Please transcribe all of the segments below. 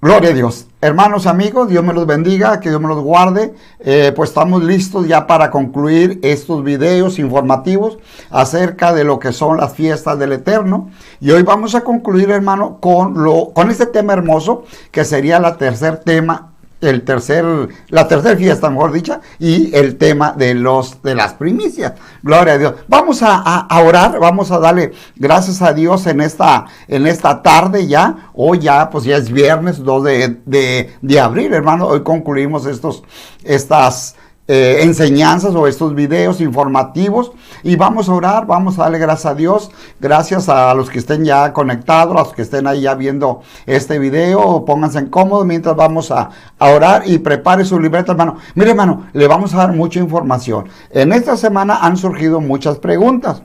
Gloria a Dios. Hermanos, amigos, Dios me los bendiga, que Dios me los guarde. Pues estamos listos ya para concluir estos videos informativos acerca de lo que son las fiestas del Eterno. Y hoy vamos a concluir, hermano, con este tema hermoso, que sería la tercer fiesta, mejor dicha, y el tema de las primicias. Gloria a Dios. Vamos a orar, vamos a darle gracias a Dios en esta tarde ya. Hoy ya, pues ya es viernes 2 de abril, hermano. Hoy concluimos estas enseñanzas o estos videos informativos y vamos a orar, vamos a darle gracias a Dios, gracias a los que estén ya conectados, a los que estén ahí ya viendo este video, pónganse en cómodo mientras vamos a orar y prepare su libreta, hermano. Mire, hermano, le vamos a dar mucha información. En esta semana han surgido muchas preguntas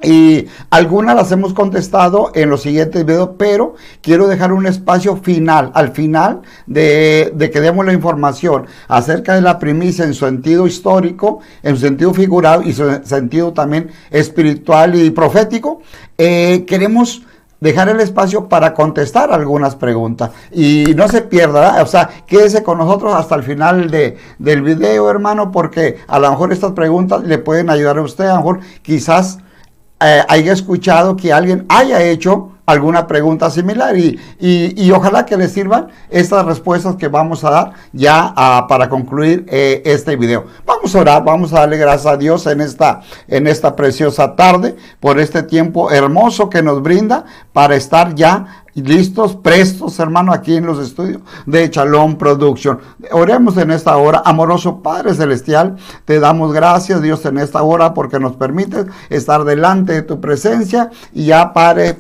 y algunas las hemos contestado en los siguientes videos, pero quiero dejar un espacio final, al final de que demos la información acerca de la primicia en su sentido histórico, en su sentido figurado y su sentido también espiritual y profético. Queremos dejar el espacio para contestar algunas preguntas y no se pierda, ¿verdad? O sea, quédese con nosotros hasta el final del video, hermano, porque a lo mejor estas preguntas le pueden ayudar a usted, a lo mejor quizás haya escuchado que alguien haya hecho alguna pregunta similar y ojalá que les sirvan estas respuestas que vamos a dar ya para concluir este video. Vamos a orar, vamos a darle gracias a Dios en esta preciosa tarde por este tiempo hermoso que nos brinda para estar ya listos, prestos, hermano, aquí en los estudios de Shalom Production. Oremos en esta hora. Amoroso Padre Celestial, te damos gracias, Dios, en esta hora porque nos permites estar delante de tu presencia y ya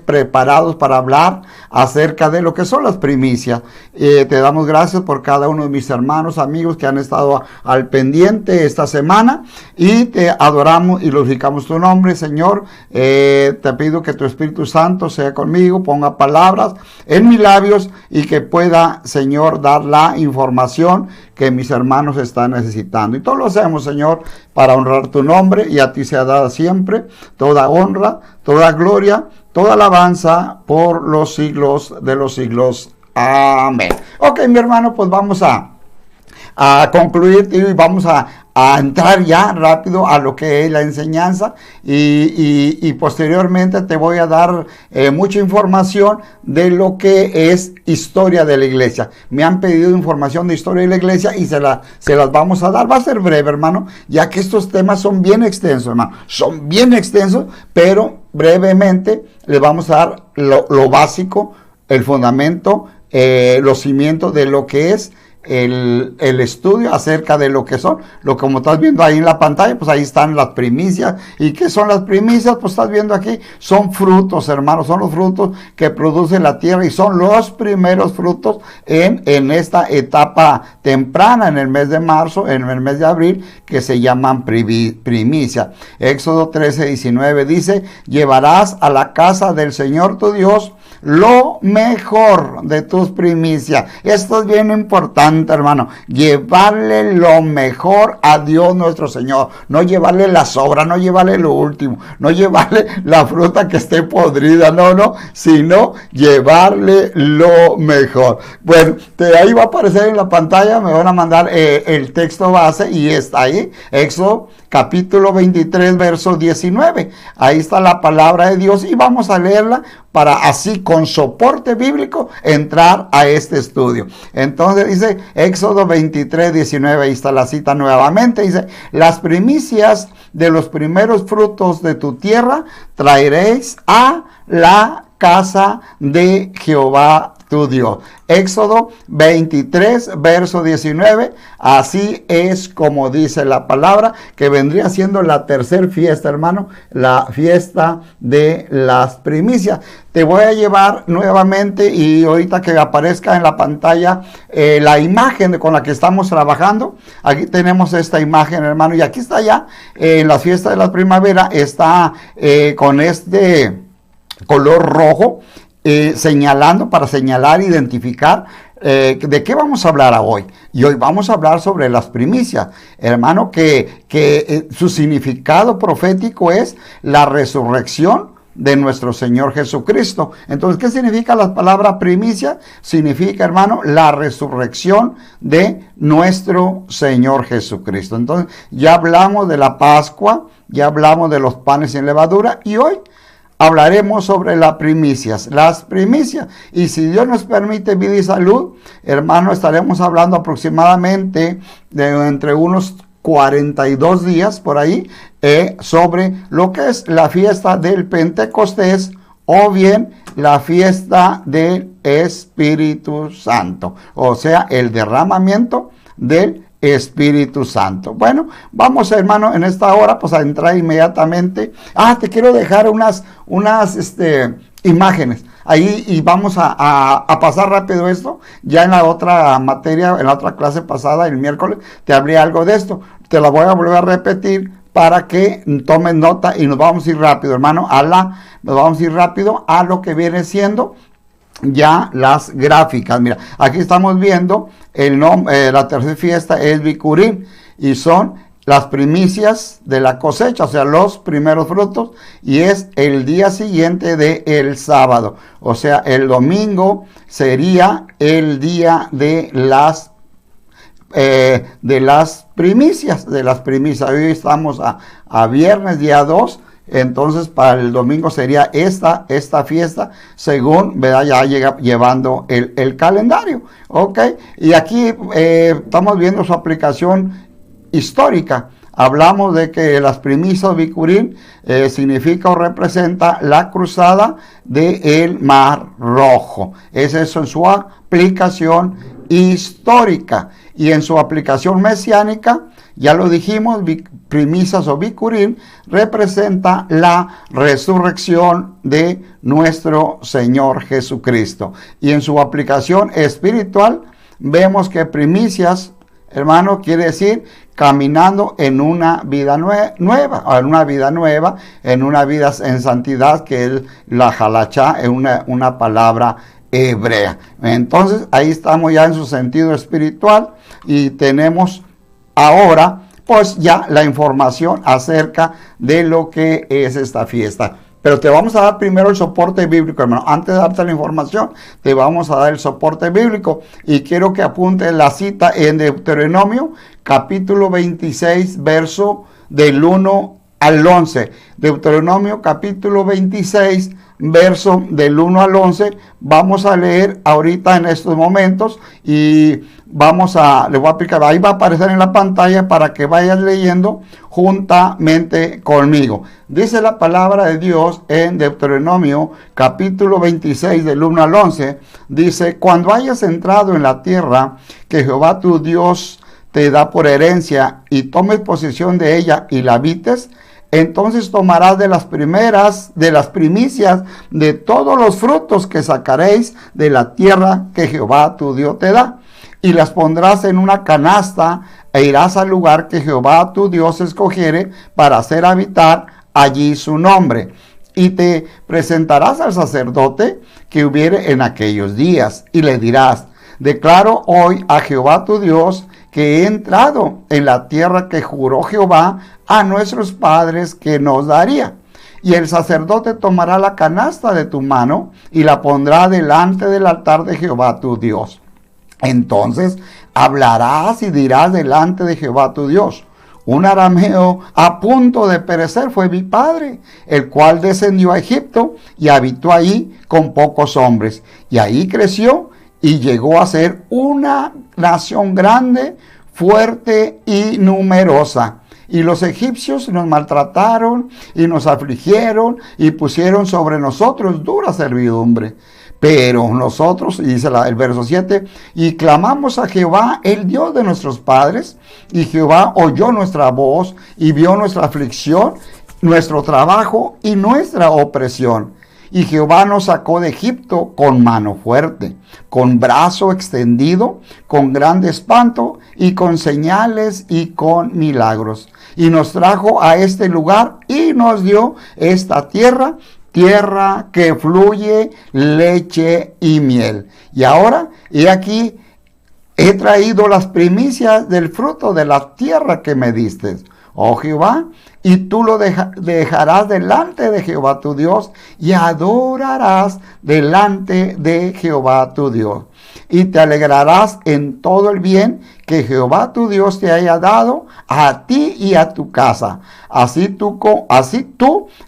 preparados para hablar acerca de lo que son las primicias. Te damos gracias por cada uno de mis hermanos, amigos que han estado al pendiente esta semana y te adoramos y glorificamos tu nombre, Señor. Te pido que tu Espíritu Santo sea conmigo, ponga palabras en mis labios y que pueda, Señor, dar la información que mis hermanos están necesitando. Y todo lo hacemos, Señor, para honrar tu nombre, y a ti sea dada siempre toda honra, toda gloria, toda alabanza por los siglos de los siglos. Amén. Ok, mi hermano, pues vamos a concluir y vamos a entrar ya rápido a lo que es la enseñanza y posteriormente te voy a dar mucha información de lo que es historia de la iglesia. Me han pedido información de historia de la iglesia y se las vamos a dar. Va a ser breve, hermano, ya que estos temas son bien extensos, hermano. Son bien extensos, pero brevemente les vamos a dar lo básico, el fundamento, los cimientos de lo que es el estudio acerca de lo que son, como estás viendo ahí en la pantalla, pues ahí están las primicias. ¿Y qué son las primicias? Pues estás viendo aquí, son frutos, hermanos, son los frutos que produce la tierra y son los primeros frutos en esta etapa temprana, en el mes de marzo, en el mes de abril, que se llaman primicias. Éxodo 13:19 dice: llevarás a la casa del Señor tu Dios lo mejor de tus primicias. Esto es bien importante, hermano, llevarle lo mejor a Dios nuestro Señor, no llevarle la sobra, no llevarle lo último, no llevarle la fruta que esté podrida, no, sino llevarle lo mejor. Bueno, ahí va a aparecer en la pantalla, me van a mandar el texto base y está ahí, Éxodo capítulo 23, verso 19. Ahí está la palabra de Dios y vamos a leerla para así con soporte bíblico entrar a este estudio. Entonces dice Éxodo 23, 19, ahí está la cita nuevamente, dice: las primicias de los primeros frutos de tu tierra traeréis a la casa de Jehová tu Dios. Éxodo 23, verso 19, así es como dice la palabra, que vendría siendo la tercer fiesta, hermano, la fiesta de las primicias. Te voy a llevar nuevamente y ahorita que aparezca en la pantalla la imagen con la que estamos trabajando. Aquí tenemos esta imagen, hermano, y aquí está ya en la fiesta de la primavera, está con este color rojo, señalando, para señalar, identificar de qué vamos a hablar hoy. Y hoy vamos a hablar sobre las primicias, hermano, que su significado profético es la resurrección de nuestro Señor Jesucristo. Entonces, ¿qué significa la palabra primicia? Significa, hermano, la resurrección de nuestro Señor Jesucristo. Entonces, ya hablamos de la Pascua, ya hablamos de los panes sin levadura, y hoy hablaremos sobre las primicias. Y si Dios nos permite vida y salud, hermano, estaremos hablando aproximadamente de entre unos 42 días por ahí sobre lo que es la fiesta del Pentecostés, o bien la fiesta del Espíritu Santo, o sea, el derramamiento del Espíritu Santo. Bueno, vamos, hermano, en esta hora pues a entrar inmediatamente. Te quiero dejar unas imágenes ahí, y vamos a pasar rápido esto. Ya en la otra materia, en la otra clase pasada, el miércoles, te hablé algo de esto. Te la voy a volver a repetir para que tomen nota, y nos vamos a ir rápido, hermano, nos vamos a ir rápido a lo que viene siendo ya las gráficas. Mira, aquí estamos viendo la tercera fiesta es Bikurim, y son las primicias de la cosecha, o sea, los primeros frutos, y es el día siguiente del sábado, o sea, el domingo sería el día de las primicias. Hoy estamos a viernes, día 2. Entonces, para el domingo sería esta fiesta, según, ¿verdad?, ya llega llevando el calendario. ¿Ok? Y aquí estamos viendo su aplicación histórica. Hablamos de que las primicias Bikurim significa o representa la cruzada del Mar Rojo. Es eso en su aplicación histórica. Y en su aplicación mesiánica, ya lo dijimos, primicias o Bikurim representa la resurrección de nuestro Señor Jesucristo. Y en su aplicación espiritual vemos que primicias, hermano, quiere decir caminando en una vida nueva, en una vida en santidad, que es la halachá, es una palabra hebrea. Entonces, ahí estamos ya en su sentido espiritual, y tenemos ahora pues ya la información acerca de lo que es esta fiesta. Pero te vamos a dar primero el soporte bíblico, hermano. Antes de darte la información, te vamos a dar el soporte bíblico. Y quiero que apuntes la cita en Deuteronomio, capítulo 26, verso del 1 al 11. Deuteronomio, capítulo 26, verso del 1 al 11. Vamos a leer ahorita en estos momentos, y le voy a aplicar, ahí va a aparecer en la pantalla para que vayas leyendo juntamente conmigo. Dice la palabra de Dios en Deuteronomio capítulo 26 del 1 al 11, dice: cuando hayas entrado en la tierra que Jehová tu Dios te da por herencia, y tomes posesión de ella y la habites, entonces tomarás de las primicias de todos los frutos que sacaréis de la tierra que Jehová tu Dios te da, y las pondrás en una canasta, e irás al lugar que Jehová tu Dios escogiere para hacer habitar allí su nombre. Y te presentarás al sacerdote que hubiere en aquellos días, y le dirás: declaro hoy a Jehová tu Dios que he entrado en la tierra que juró Jehová a nuestros padres que nos daría. Y el sacerdote tomará la canasta de tu mano y la pondrá delante del altar de Jehová tu Dios. Entonces hablarás y dirás delante de Jehová tu Dios: un arameo a punto de perecer fue mi padre, el cual descendió a Egipto y habitó allí con pocos hombres. Y ahí creció y llegó a ser una nación grande, fuerte y numerosa. Y los egipcios nos maltrataron y nos afligieron y pusieron sobre nosotros dura servidumbre. Pero nosotros, y dice el verso 7, y clamamos a Jehová, el Dios de nuestros padres, y Jehová oyó nuestra voz y vio nuestra aflicción, nuestro trabajo y nuestra opresión. Y Jehová nos sacó de Egipto con mano fuerte, con brazo extendido, con grande espanto y con señales y con milagros. Y nos trajo a este lugar y nos dio esta tierra, tierra que fluye leche y miel. Y ahora, he aquí, he traído las primicias del fruto de la tierra que me diste. oh Jehová, y tú lo dejarás delante de Jehová tu Dios, y adorarás delante de Jehová tu Dios. Y te alegrarás en todo el bien que Jehová tu Dios te haya dado a ti y a tu casa. Así tú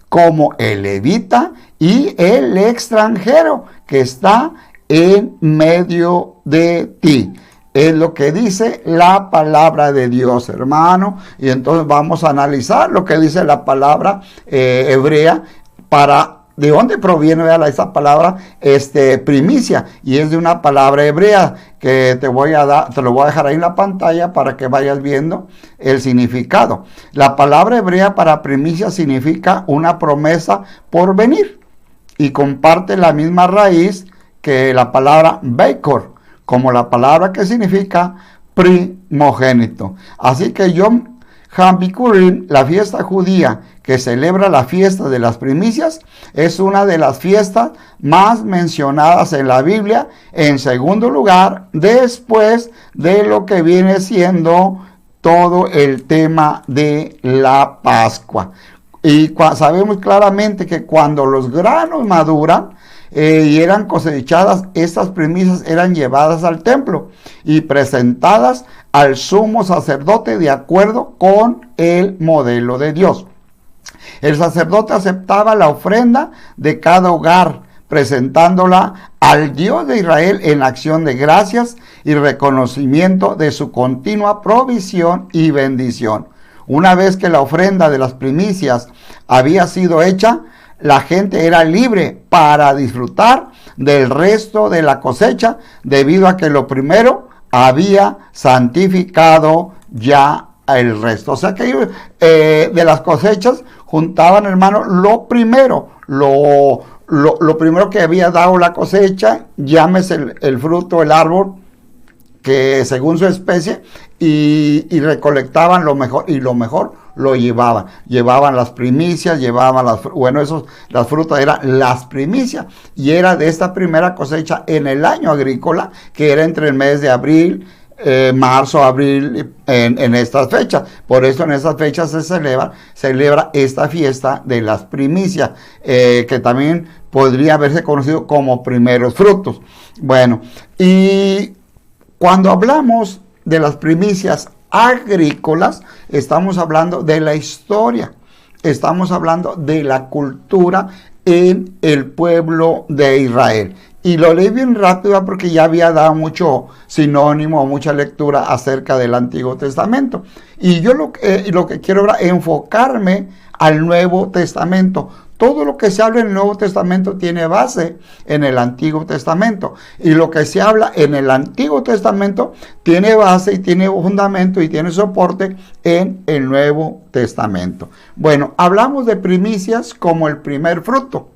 como el levita y el extranjero que está en medio de ti. Es lo que dice la palabra de Dios, hermano. Y entonces vamos a analizar lo que dice la palabra hebrea para... ¿De dónde proviene esa palabra primicia? Y es de una palabra hebrea que te lo voy a dejar ahí en la pantalla para que vayas viendo el significado. La palabra hebrea para primicia significa una promesa por venir y comparte la misma raíz que la palabra Bekor, como la palabra que significa primogénito. Así que Yom HaBikurim, la fiesta judía que celebra la fiesta de las primicias, es una de las fiestas más mencionadas en la Biblia, en segundo lugar, después de lo que viene siendo todo el tema de la Pascua. Y sabemos claramente que cuando los granos maduran y eran cosechadas, estas primicias eran llevadas al templo y presentadas al sumo sacerdote de acuerdo con el modelo de Dios. El sacerdote aceptaba la ofrenda de cada hogar, presentándola al Dios de Israel en acción de gracias y reconocimiento de su continua provisión y bendición. Una vez que la ofrenda de las primicias había sido hecha, la gente era libre para disfrutar del resto de la cosecha, debido a que lo primero había santificado ya el resto. O sea que ellos de las cosechas juntaban, hermano, lo primero, lo primero que había dado la cosecha, llámese el fruto, el árbol, que según su especie, y recolectaban lo mejor, y lo mejor lo llevaban las primicias, las frutas eran las primicias, y era de esta primera cosecha en el año agrícola, que era entre el mes de abril, marzo, abril, en estas fechas. Por eso en estas fechas se celebra esta fiesta de las primicias, que también podría haberse conocido como primeros frutos. Bueno, y cuando hablamos de las primicias agrícolas, estamos hablando de la historia, estamos hablando de la cultura en el pueblo de Israel. Y lo leí bien rápido porque ya había dado mucho sinónimo, mucha lectura acerca del Antiguo Testamento. Y yo lo que quiero ahora es enfocarme al Nuevo Testamento. Todo lo que se habla en el Nuevo Testamento tiene base en el Antiguo Testamento. Y lo que se habla en el Antiguo Testamento tiene base y tiene fundamento y tiene soporte en el Nuevo Testamento. Bueno, hablamos de primicias como el primer fruto.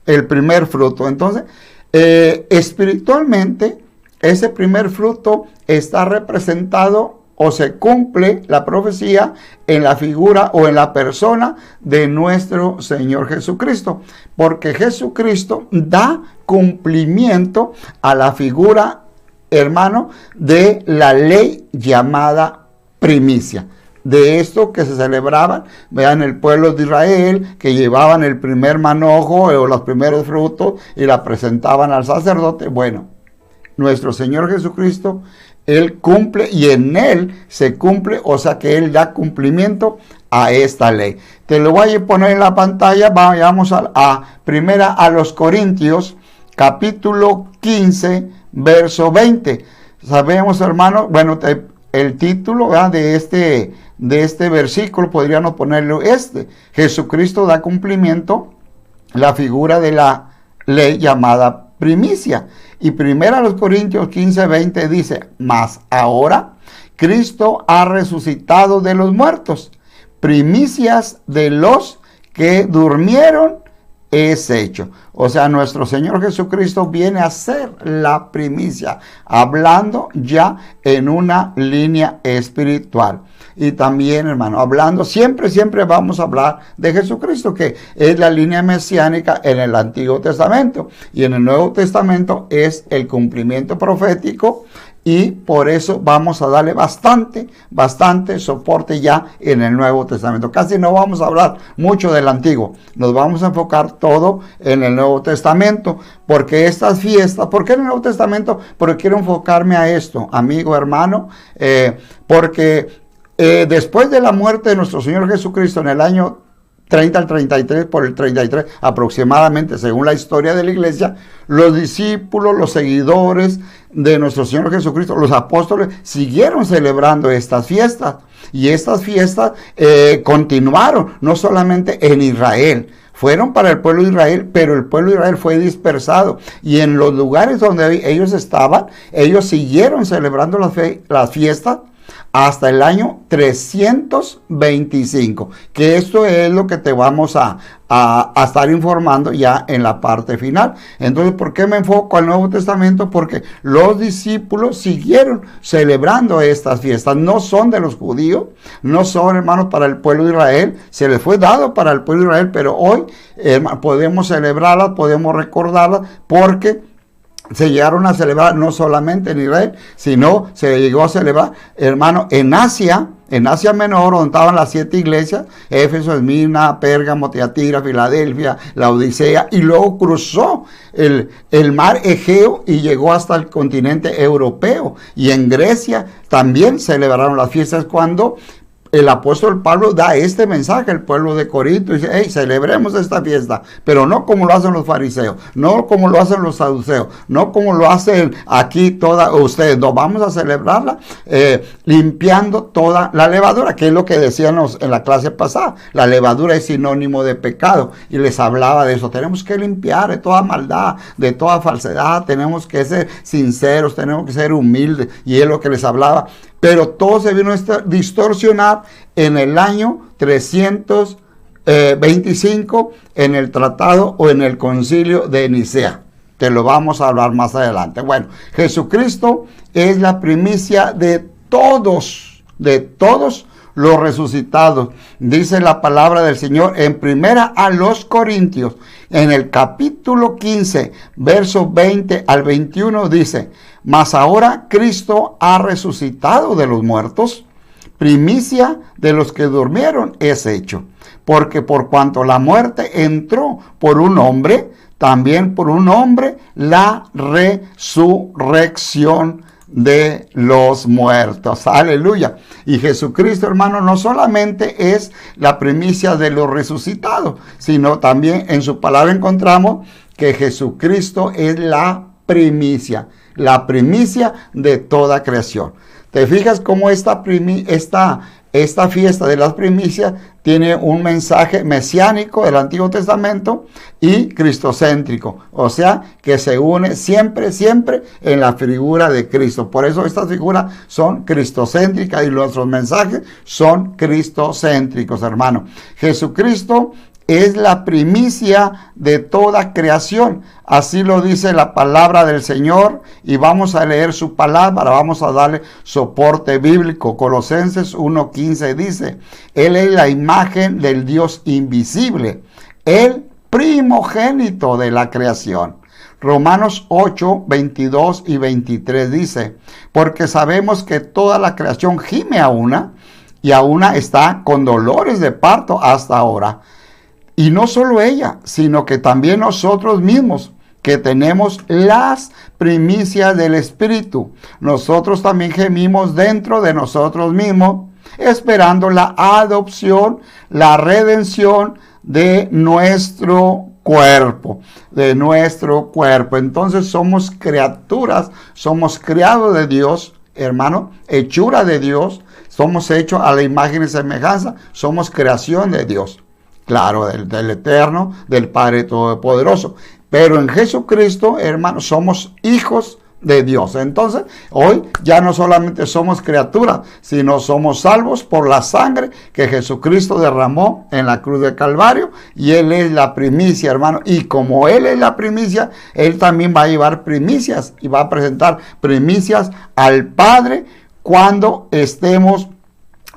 El primer fruto. Entonces, espiritualmente, ese primer fruto está representado o se cumple la profecía en la figura o en la persona de nuestro Señor Jesucristo, porque Jesucristo da cumplimiento a la figura, hermano, de la ley llamada primicia. De esto que se celebraban, vean, el pueblo de Israel, que llevaban el primer manojo o los primeros frutos y la presentaban al sacerdote. Bueno, nuestro Señor Jesucristo, Él cumple y en Él se cumple, o sea que Él da cumplimiento a esta ley. Te lo voy a poner en la pantalla. Vamos primera a los Corintios, capítulo 15, verso 20. Sabemos, hermano, bueno, el título, ¿verdad?, de este versículo podríamos ponerlo Jesucristo da cumplimiento la figura de la ley llamada primicia. Y primero a los Corintios 15, 20 dice: mas ahora Cristo ha resucitado de los muertos, primicias de los que durmieron es hecho. O sea, nuestro Señor Jesucristo viene a ser la primicia, hablando ya en una línea espiritual. Y también, hermano, hablando, siempre vamos a hablar de Jesucristo, que es la línea mesiánica en el Antiguo Testamento. Y en el Nuevo Testamento es el cumplimiento profético y por eso vamos a darle bastante soporte ya en el Nuevo Testamento. Casi no vamos a hablar mucho del Antiguo, nos vamos a enfocar todo en el Nuevo Testamento, porque estas fiestas, ¿por qué en el Nuevo Testamento? Porque quiero enfocarme a esto, amigo, hermano, porque después de la muerte de nuestro Señor Jesucristo en el año 30 al 33, por el 33 aproximadamente, según la historia de la iglesia, los discípulos, los seguidores de nuestro Señor Jesucristo, los apóstoles, siguieron celebrando estas fiestas. Y estas fiestas continuaron, no solamente en Israel, fueron para el pueblo de Israel, pero el pueblo de Israel fue dispersado. Y en los lugares donde ellos estaban, ellos siguieron celebrando las fiestas hasta el año 325, que esto es lo que te vamos a estar informando ya en la parte final. Entonces, ¿por qué me enfoco al Nuevo Testamento? Porque los discípulos siguieron celebrando estas fiestas. No son de los judíos, no son, hermanos, para el pueblo de Israel. Se les fue dado para el pueblo de Israel, pero hoy podemos celebrarlas, podemos recordarlas, porque se llegaron a celebrar no solamente en Israel, sino se llegó a celebrar, hermano, en Asia Menor, donde estaban las 7 iglesias: Éfeso, Esmirna, Pérgamo, Tiatira, Filadelfia, Laodicea, y luego cruzó el mar Egeo y llegó hasta el continente europeo. Y en Grecia también celebraron las fiestas, cuando el apóstol Pablo da este mensaje al pueblo de Corinto y dice: hey, celebremos esta fiesta, pero no como lo hacen los fariseos, no como lo hacen los saduceos, no como lo hacen aquí todas ustedes. No, vamos a celebrarla limpiando toda la levadura, que es lo que decíamos en la clase pasada. La levadura es sinónimo de pecado, y les hablaba de eso. Tenemos que limpiar de toda maldad, de toda falsedad, tenemos que ser sinceros, tenemos que ser humildes, y es lo que les hablaba. Pero todo se vino a distorsionar en el año 325 en el tratado o en el concilio de Nicea. Te lo vamos a hablar más adelante. Bueno, Jesucristo es la primicia de todos los resucitados. Dice la palabra del Señor en primera a los Corintios, en el capítulo 15, versos 20 al 21, dice: mas ahora Cristo ha resucitado de los muertos, primicia de los que durmieron es hecho. Porque por cuanto la muerte entró por un hombre, también por un hombre la resurrección de los muertos. Aleluya. Y Jesucristo, hermano, no solamente es la primicia de los resucitados, sino también en su palabra encontramos que Jesucristo es la primicia de toda creación. ¿Te fijas cómo esta fiesta de las primicias tiene un mensaje mesiánico del Antiguo Testamento y cristocéntrico? O sea, que se une siempre en la figura de Cristo. Por eso estas figuras son cristocéntricas y nuestros mensajes son cristocéntricos, hermano. Jesucristo es la primicia de toda creación. Así lo dice la palabra del Señor, y vamos a leer su palabra, vamos a darle soporte bíblico. Colosenses 1:15 dice: Él es la imagen del Dios invisible, el primogénito de la creación. Romanos 8:22 y 23 dice: porque sabemos que toda la creación gime a una, y a una está con dolores de parto hasta ahora. Y no solo ella, sino que también nosotros mismos, que tenemos las primicias del Espíritu, nosotros también gemimos dentro de nosotros mismos, esperando la adopción, la redención de nuestro cuerpo, Entonces somos criaturas, somos criados de Dios, hermano, hechura de Dios, somos hechos a la imagen y semejanza, somos creación de Dios. Claro, del Eterno, del Padre Todopoderoso. Pero en Jesucristo, hermanos, somos hijos de Dios. Entonces, hoy ya no solamente somos criaturas, sino somos salvos por la sangre que Jesucristo derramó en la cruz de Calvario. Y Él es la primicia, hermano. Y como Él es la primicia, Él también va a llevar primicias y va a presentar primicias al Padre cuando estemos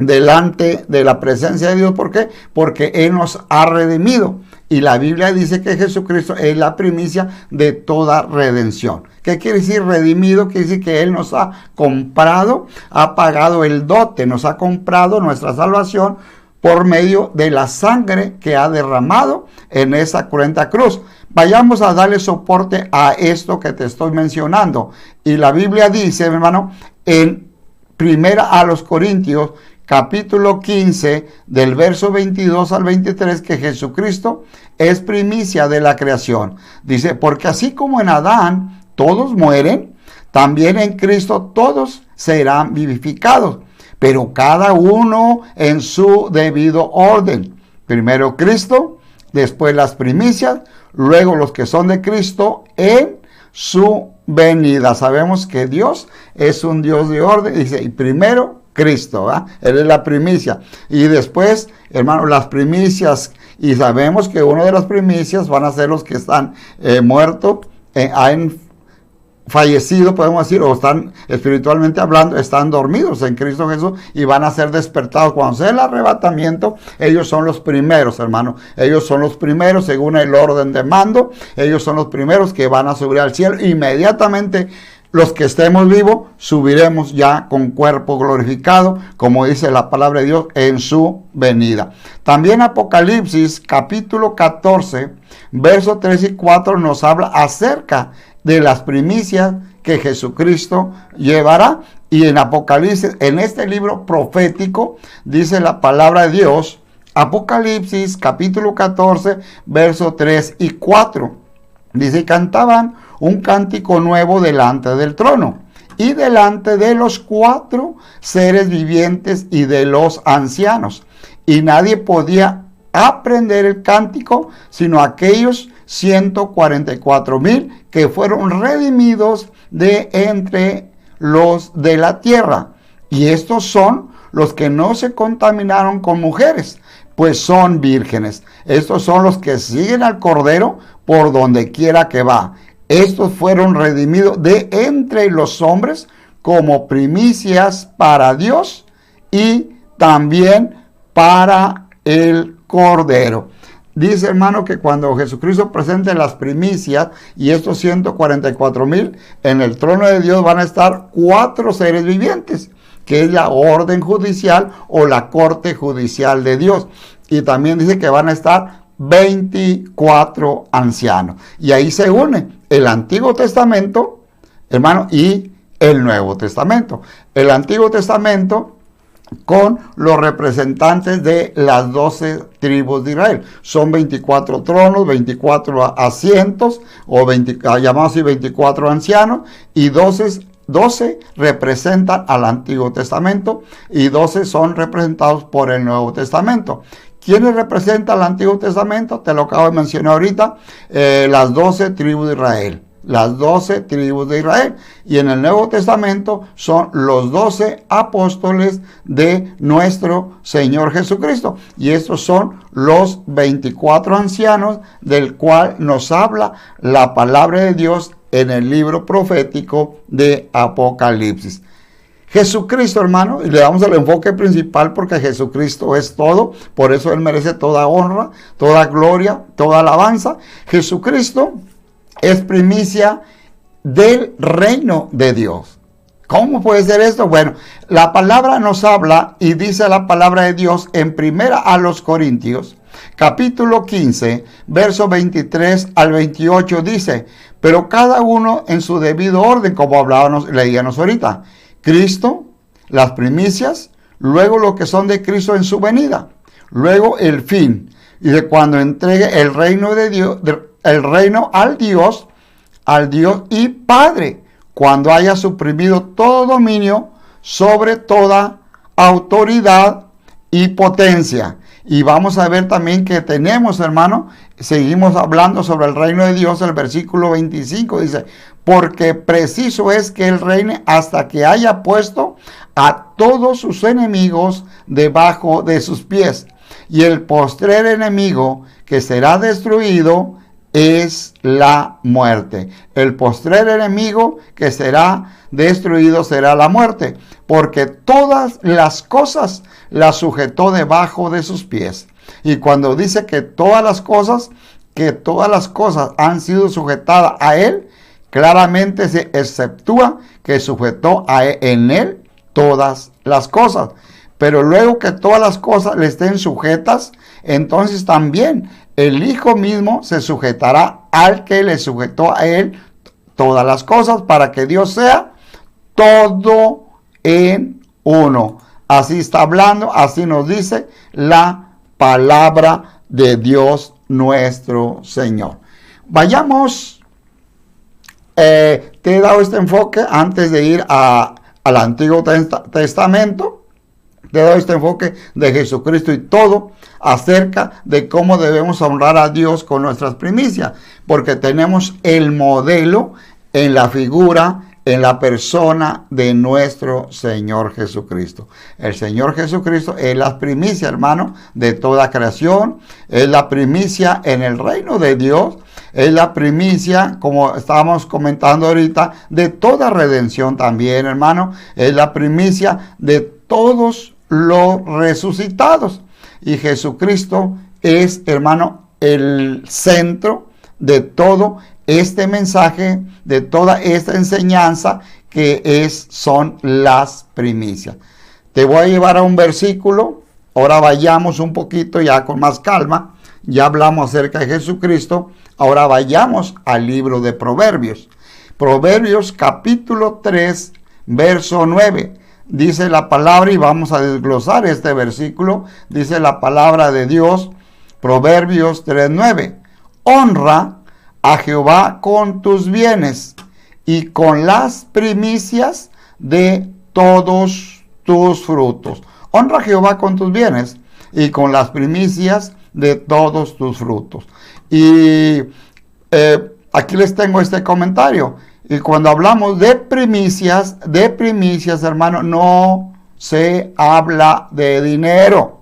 delante de la presencia de Dios. ¿Por qué? Porque Él nos ha redimido. Y la Biblia dice que Jesucristo es la primicia de toda redención. ¿Qué quiere decir redimido? Quiere decir que Él nos ha comprado, ha pagado el dote, nos ha comprado nuestra salvación por medio de la sangre que ha derramado en esa cruenta cruz. Vayamos a darle soporte a esto que te estoy mencionando. Y la Biblia dice, hermano, en primera a los Corintios, capítulo 15, del verso 22 al 23, que Jesucristo es primicia de la creación. Dice, porque así como en Adán todos mueren, también en Cristo todos serán vivificados, pero cada uno en su debido orden. Primero Cristo, después las primicias, luego los que son de Cristo en su venida. Sabemos que Dios es un Dios de orden. Dice, y primero Cristo, ¿verdad? Él es la primicia. Y después, hermano, las primicias. Y sabemos que una de las primicias van a ser los que están muertos, han fallecido, podemos decir, o están espiritualmente hablando, están dormidos en Cristo Jesús y van a ser despertados. Cuando sea el arrebatamiento, ellos son los primeros, hermano. Ellos son los primeros según el orden de mando. Ellos son los primeros que van a subir al cielo. Inmediatamente los que estemos vivos subiremos ya con cuerpo glorificado, como dice la palabra de Dios, en su venida. También Apocalipsis capítulo 14, versos 3 y 4 nos habla acerca de las primicias que Jesucristo llevará. Y en Apocalipsis, en este libro profético, dice la palabra de Dios, Apocalipsis capítulo 14, versos 3 y 4. Dice, cantaban un cántico nuevo delante del trono y delante de los 4 seres vivientes y de los ancianos. Y nadie podía aprender el cántico, sino aquellos 144,000 que fueron redimidos de entre los de la tierra. Y estos son los que no se contaminaron con mujeres, pues son vírgenes. Estos son los que siguen al Cordero por donde quiera que va. Estos fueron redimidos de entre los hombres como primicias para Dios y también para el Cordero. Dice, hermano, que cuando Jesucristo presente las primicias y estos 144,000, en el trono de Dios van a estar 4 seres vivientes, que es la orden judicial o la corte judicial de Dios. Y también dice que van a estar 24 ancianos. Y ahí se une el Antiguo Testamento, hermano, y el Nuevo Testamento. El Antiguo Testamento con los representantes de las 12 tribus de Israel. Son 24 tronos, 24 asientos, o llamados así 24 ancianos, y 12 representan al Antiguo Testamento, y 12 son representados por el Nuevo Testamento. ¿Quiénes representan el Antiguo Testamento? Te lo acabo de mencionar ahorita, las 12 tribus de Israel. Las 12 tribus de Israel. Y en el Nuevo Testamento son los 12 apóstoles de nuestro Señor Jesucristo. Y estos son los 24 ancianos del cual nos habla la palabra de Dios en el libro profético de Apocalipsis. Jesucristo, hermano, y le damos el enfoque principal porque Jesucristo es todo, por eso Él merece toda honra, toda gloria, toda alabanza. Jesucristo es primicia del reino de Dios. ¿Cómo puede ser esto? Bueno, la palabra nos habla y dice la palabra de Dios en primera a los Corintios, capítulo 15, verso 23 al 28, dice, pero cada uno en su debido orden, como leíamos ahorita. Cristo, las primicias, luego lo que son de Cristo en su venida, luego el fin, y de cuando entregue el reino de Dios, el reino al Dios y Padre, cuando haya suprimido todo dominio sobre toda autoridad y potencia. Y vamos a ver también que tenemos, hermano, seguimos hablando sobre el reino de Dios, el versículo 25 dice, porque preciso es que Él reine hasta que haya puesto a todos sus enemigos debajo de sus pies. Y el postrer enemigo que será destruido es la muerte. El postrer enemigo que será destruido será la muerte, porque todas las cosas las sujetó debajo de sus pies. Y cuando dice que todas las cosas han sido sujetadas a Él, claramente se exceptúa que sujetó en Él todas las cosas. Pero luego que todas las cosas le estén sujetas, entonces también el Hijo mismo se sujetará al que le sujetó a Él todas las cosas, para que Dios sea todo en uno. Así está hablando, así nos dice la palabra de Dios nuestro Señor. Vayamos, te he dado este enfoque antes de ir al Antiguo Testamento. Te he dado este enfoque de Jesucristo y todo acerca de cómo debemos honrar a Dios con nuestras primicias, porque tenemos el modelo en la figura, en la persona de nuestro Señor Jesucristo. El Señor Jesucristo es la primicia, hermano, de toda creación, es la primicia en el reino de Dios, es la primicia, como estábamos comentando ahorita, de toda redención también, hermano, es la primicia de todos los resucitados. Y Jesucristo es, hermano, el centro de todo este mensaje, de toda esta enseñanza que son las primicias. Te voy a llevar a un versículo. Ahora vayamos un poquito ya con más calma. Ya hablamos acerca de Jesucristo. Ahora vayamos al libro de Proverbios. Proverbios capítulo 3, verso 9. Dice la palabra, y vamos a desglosar este versículo. Dice la palabra de Dios, Proverbios 3:9. Honra a Jehová con tus bienes y con las primicias de todos tus frutos. Honra a Jehová con tus bienes y con las primicias de todos tus frutos. Y aquí les tengo este comentario. Y cuando hablamos de primicias, hermano, no se habla de dinero.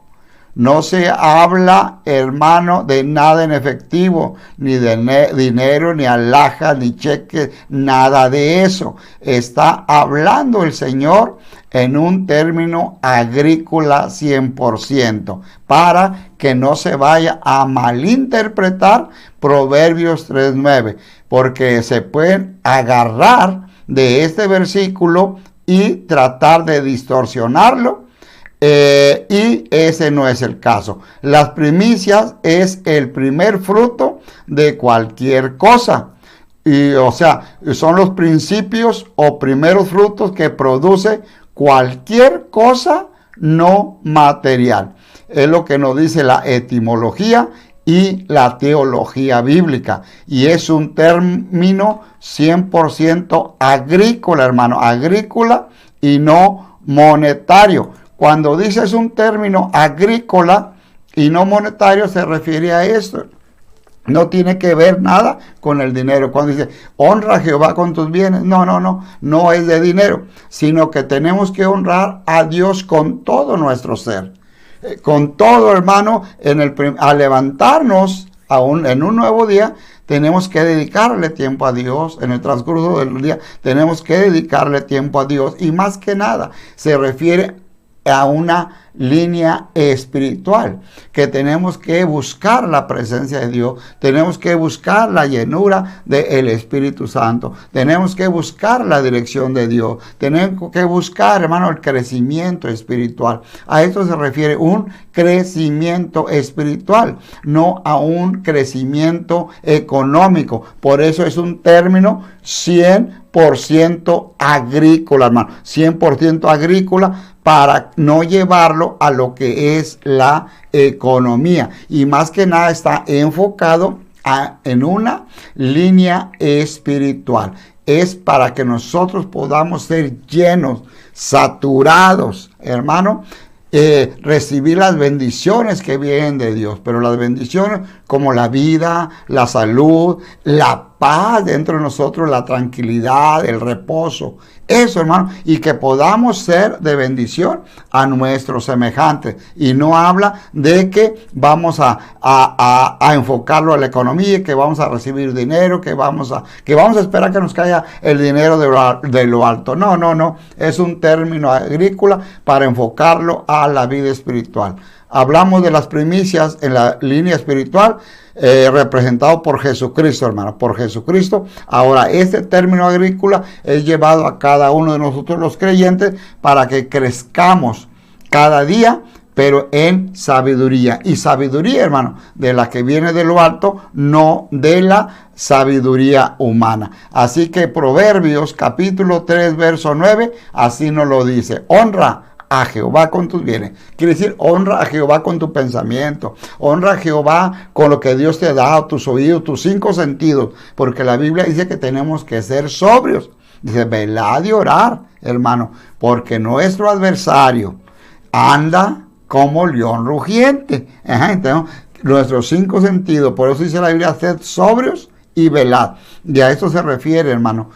No se habla, hermano, de nada en efectivo, ni de dinero, ni alhajas, ni cheques, nada de eso. Está hablando el Señor en un término agrícola 100%, para que no se vaya a malinterpretar Proverbios 3:9, porque se pueden agarrar de este versículo y tratar de distorsionarlo. Y ese no es el caso. Las primicias es el primer fruto de cualquier cosa. Y, o sea, son los principios o primeros frutos que produce cualquier cosa no material. Es lo que nos dice la etimología y la teología bíblica. Y es un término 100% agrícola, hermano. Agrícola y no monetario. Cuando dices un término agrícola y no monetario, se refiere a esto. No tiene que ver nada con el dinero. Cuando dice, honra a Jehová con tus bienes, no es de dinero, sino que tenemos que honrar a Dios con todo nuestro ser. Con todo, hermano, al levantarnos en un nuevo día, tenemos que dedicarle tiempo a Dios. En el transcurso del día, tenemos que dedicarle tiempo a Dios. Y más que nada, se refiere a una línea espiritual, que tenemos que buscar la presencia de Dios, tenemos que buscar la llenura del Espíritu Santo, tenemos que buscar la dirección de Dios, tenemos que buscar, hermano, el crecimiento espiritual. A esto se refiere un crecimiento espiritual, no a un crecimiento económico. Por eso es un término 100% agrícola, hermano, 100% agrícola, para no llevarlo a lo que es la economía. Y más que nada está enfocado en una línea espiritual. Es para que nosotros podamos ser llenos, saturados, hermano, recibir las bendiciones que vienen de Dios. Pero las bendiciones como la vida, la salud, la paz dentro de nosotros, la tranquilidad, el reposo. Eso, hermano, y que podamos ser de bendición a nuestros semejantes. Y no habla de que vamos a enfocarlo a la economía, que vamos a recibir dinero, que vamos a esperar que nos caiga el dinero de lo alto. No. Es un término agrícola para enfocarlo a la vida espiritual. hablamos de las primicias en la línea espiritual, representado por Jesucristo, hermano, por Jesucristo. Ahora, este término agrícola es llevado a cada uno de nosotros los creyentes para que crezcamos cada día, pero en sabiduría. Y sabiduría, hermano, de la que viene de lo alto, no de la sabiduría humana. Así que Proverbios capítulo 3, verso 9, así nos lo dice. Honra a Jehová con tus bienes. Quiere decir, honra a Jehová con tu pensamiento. Honra a Jehová con lo que Dios te da, tus oídos, tus 5 sentidos. Porque la Biblia dice que tenemos que ser sobrios. Dice, velad y orar, hermano, porque nuestro adversario anda como león rugiente. Entonces, nuestros 5 sentidos. Por eso dice la Biblia, sed sobrios y velad. Y a esto se refiere, hermano,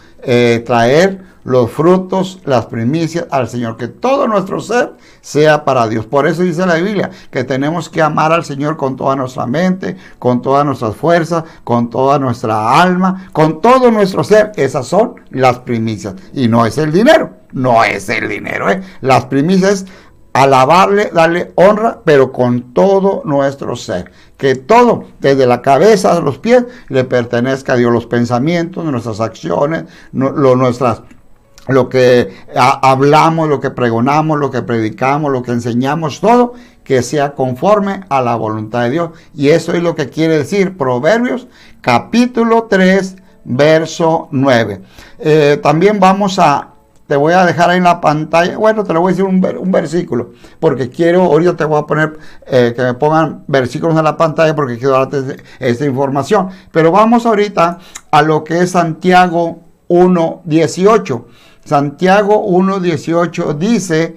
traer los frutos, las primicias al Señor, que todo nuestro ser sea para Dios. Por eso dice la Biblia que tenemos que amar al Señor con toda nuestra mente, con todas nuestras fuerzas, con toda nuestra alma, con todo nuestro ser. Esas son las primicias. Y no es el dinero, no es el dinero. Las primicias es alabarle, darle honra, pero con todo nuestro ser. Que todo, desde la cabeza a los pies, le pertenezca a Dios. Los pensamientos, nuestras acciones, lo que hablamos, lo que pregonamos, lo que predicamos, lo que enseñamos, todo que sea conforme a la voluntad de Dios. Y eso es lo que quiere decir Proverbios capítulo 3, verso 9. También te voy a dejar ahí en la pantalla, bueno, te lo voy a decir un versículo, porque ahorita te voy a poner, que me pongan versículos en la pantalla, porque quiero darte esta información. Pero vamos ahorita a lo que es Santiago 1:18. Santiago 1:18 dice,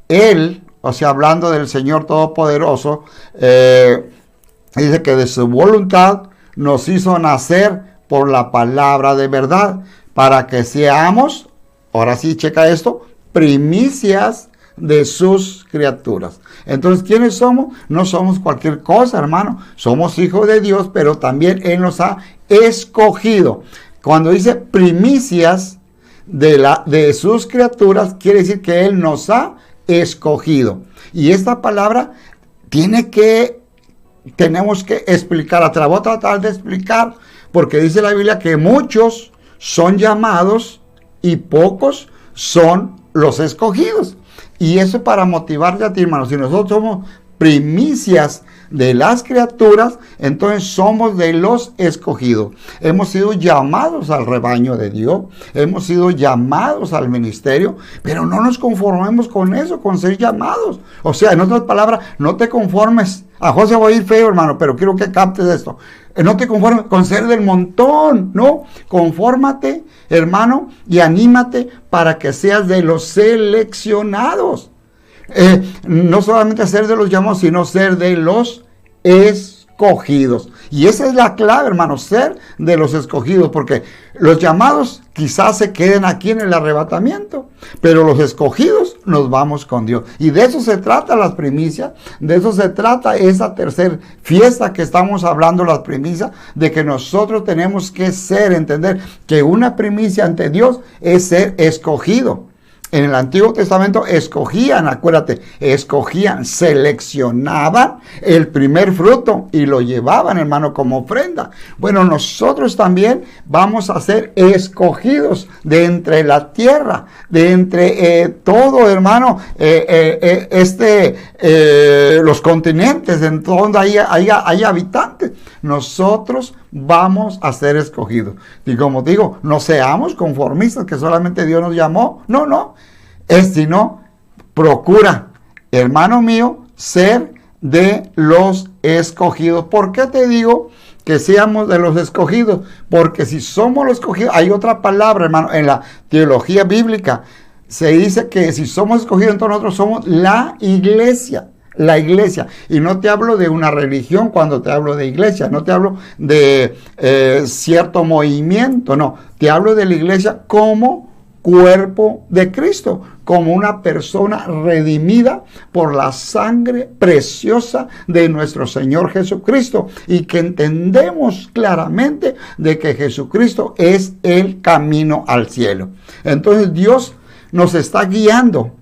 Él, o sea, hablando del Señor Todopoderoso, dice que de su voluntad nos hizo nacer por la palabra de verdad, para que seamos, ahora sí, checa esto, primicias de sus criaturas. Entonces, ¿quiénes somos? No somos cualquier cosa, hermano. Somos hijos de Dios, pero también Él nos ha escogido. Cuando dice primicias de sus criaturas, quiere decir que Él nos ha escogido. Y esta palabra tenemos que explicarla. Te la voy a tratar de explicar, porque dice la Biblia que muchos son llamados y pocos son los escogidos. Y eso para motivarte a ti, hermano. Si nosotros somos primicias de las criaturas, entonces somos de los escogidos. Hemos sido llamados al rebaño de Dios, hemos sido llamados al ministerio, pero no nos conformemos con eso, con ser llamados. O sea, en otras palabras, no te conformes. A José voy a ir feo, hermano, pero quiero que captes esto. No te conformes con ser del montón, no. Confórmate, hermano, y anímate para que seas de los seleccionados. No solamente ser de los llamados, sino ser de los escogidos. Y esa es la clave, hermano, ser de los escogidos, porque los llamados quizás se queden aquí en el arrebatamiento, pero los escogidos nos vamos con Dios. Y de eso se trata las primicias, de eso se trata esa tercera fiesta que estamos hablando, las primicias, de que nosotros tenemos que entender que una primicia ante Dios es ser escogido. En el Antiguo Testamento seleccionaban el primer fruto y lo llevaban, hermano, como ofrenda. Bueno, nosotros también vamos a ser escogidos de entre la tierra, de entre todo, hermano, los continentes, en donde hay habitantes. Nosotros vamos a ser escogidos. Y como digo, no seamos conformistas que solamente Dios nos llamó. No. Sino procura, hermano mío, ser de los escogidos. ¿Por qué te digo que seamos de los escogidos? Porque si somos los escogidos, hay otra palabra, hermano, en la teología bíblica. Se dice que si somos escogidos, entonces nosotros somos la iglesia. La iglesia, y no te hablo de una religión cuando te hablo de iglesia, no te hablo de cierto movimiento, no, te hablo de la iglesia como cuerpo de Cristo, como una persona redimida por la sangre preciosa de nuestro Señor Jesucristo, y que entendemos claramente de que Jesucristo es el camino al cielo. Entonces Dios nos está guiando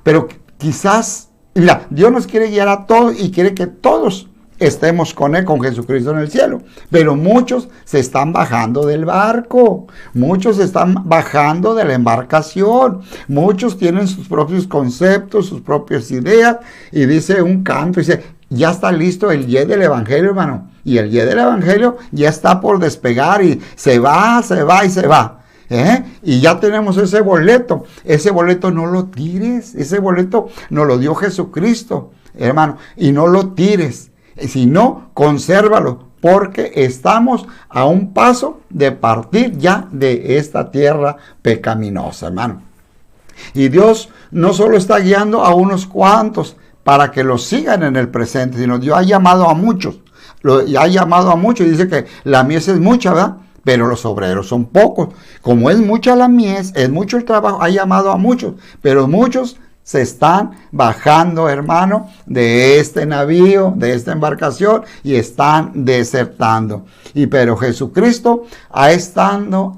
pero quizás Mira, Dios nos quiere guiar a todos y quiere que todos estemos con Él, con Jesucristo en el cielo. Pero muchos se están bajando del barco, muchos se están bajando de la embarcación, muchos tienen sus propios conceptos, sus propias ideas, y dice un canto, dice, ya está listo el jet del Evangelio, hermano, y el jet del Evangelio ya está por despegar, y se va, y se va. Y ya tenemos ese boleto no lo tires, ese boleto nos lo dio Jesucristo, hermano, y no lo tires, sino consérvalo, porque estamos a un paso de partir ya de esta tierra pecaminosa, hermano. Y Dios no solo está guiando a unos cuantos para que los sigan en el presente, sino Dios ha llamado a muchos, y dice que la mies es mucha, ¿verdad? Pero los obreros son pocos. Como es mucha la mies, es mucho el trabajo, ha llamado a muchos, pero muchos se están bajando, hermano, de este navío, de esta embarcación, y están desertando. Pero Jesucristo ha estado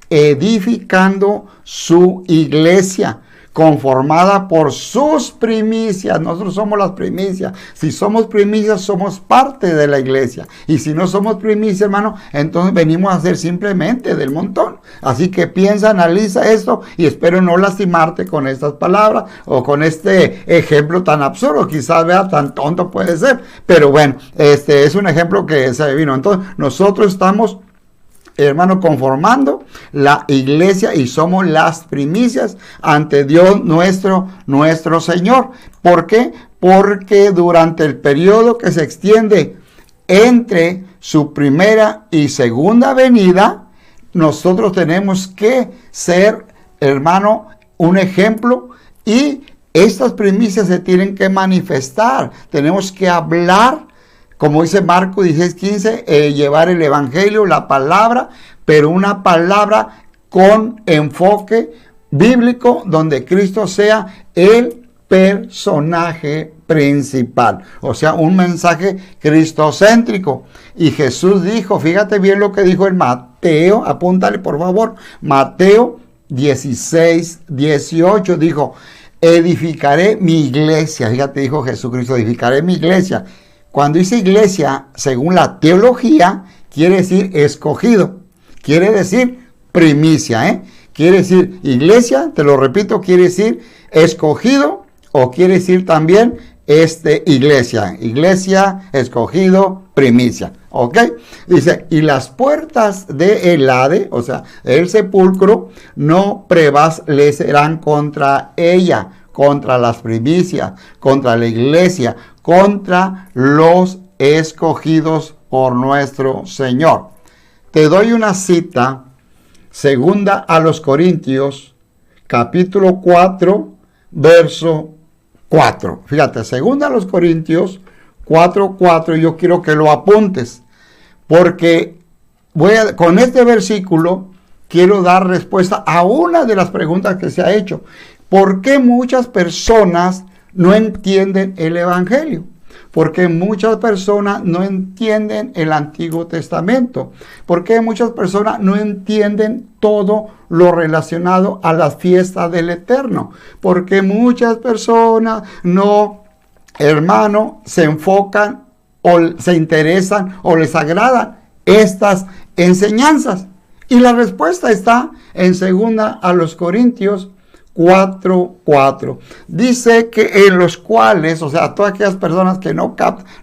edificando su iglesia, conformada por sus primicias. Nosotros somos las primicias. Si somos primicias, somos parte de la iglesia. Y si no somos primicias, hermano, entonces venimos a ser simplemente del montón. Así que piensa, analiza esto, y espero no lastimarte con estas palabras o con este ejemplo tan absurdo. Quizás vea tan tonto puede ser, pero bueno, este es un ejemplo que se vino. Entonces nosotros estamos, hermano, conformando la iglesia y somos las primicias ante Dios nuestro Señor. ¿Por qué? Porque durante el periodo que se extiende entre su primera y segunda venida, nosotros tenemos que ser, hermano, un ejemplo, y estas primicias se tienen que manifestar. Tenemos que hablar, como dice Marcos 16:15, llevar el evangelio, la palabra, pero una palabra con enfoque bíblico, donde Cristo sea el personaje principal. O sea, un mensaje cristocéntrico. Y Jesús dijo, fíjate bien lo que dijo en Mateo, apúntale por favor, Mateo 16:18, dijo, edificaré mi iglesia. Fíjate, dijo Jesucristo, edificaré mi iglesia. Cuando dice iglesia, según la teología, quiere decir escogido, quiere decir primicia, quiere decir iglesia, te lo repito, quiere decir escogido, o quiere decir también iglesia, escogido, primicia, ¿ok? Dice, y las puertas del Hades, o sea, el sepulcro, no prevalecerán contra ella, contra las primicias, contra la iglesia, contra los escogidos por nuestro Señor. Te doy una cita, segunda a los Corintios, capítulo 4, verso 4. Fíjate, segunda a los Corintios 4:4, yo quiero que lo apuntes, porque con este versículo quiero dar respuesta a una de las preguntas que se ha hecho. ¿Por qué muchas personas no entienden el Evangelio? Porque muchas personas no entienden el Antiguo Testamento. Porque muchas personas no entienden todo lo relacionado a las fiestas del Eterno. Porque muchas personas no, hermano, se enfocan o se interesan o les agradan estas enseñanzas. Y la respuesta está en segunda a los Corintios 4:4. Dice que en los cuales, o sea, todas aquellas personas que no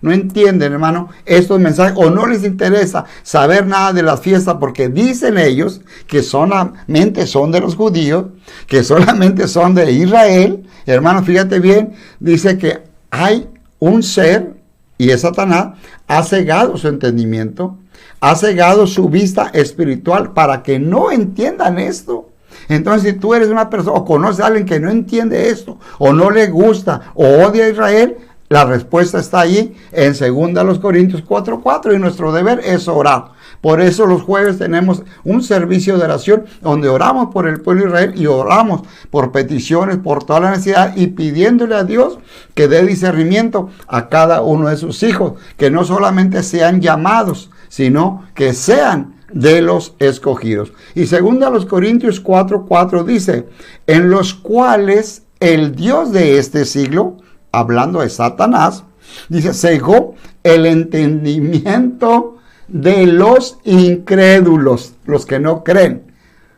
entienden, hermano, estos mensajes, o no les interesa saber nada de las fiestas, porque dicen ellos que solamente son de los judíos, que solamente son de Israel. Hermano, fíjate bien, dice que hay un ser, y es Satanás, ha cegado su entendimiento, ha cegado su vista espiritual para que no entiendan esto. Entonces, si tú eres una persona o conoces a alguien que no entiende esto, o no le gusta, o odia a Israel, la respuesta está allí en 2 Corintios 4:4, y nuestro deber es orar. Por eso los jueves tenemos un servicio de oración donde oramos por el pueblo de Israel y oramos por peticiones, por toda la necesidad, y pidiéndole a Dios que dé discernimiento a cada uno de sus hijos, que no solamente sean llamados, sino que sean de los escogidos. Y 2 Corintios 4:4 dice, en los cuales el Dios de este siglo, hablando de Satanás, dice, cegó el entendimiento de los incrédulos, los que no creen,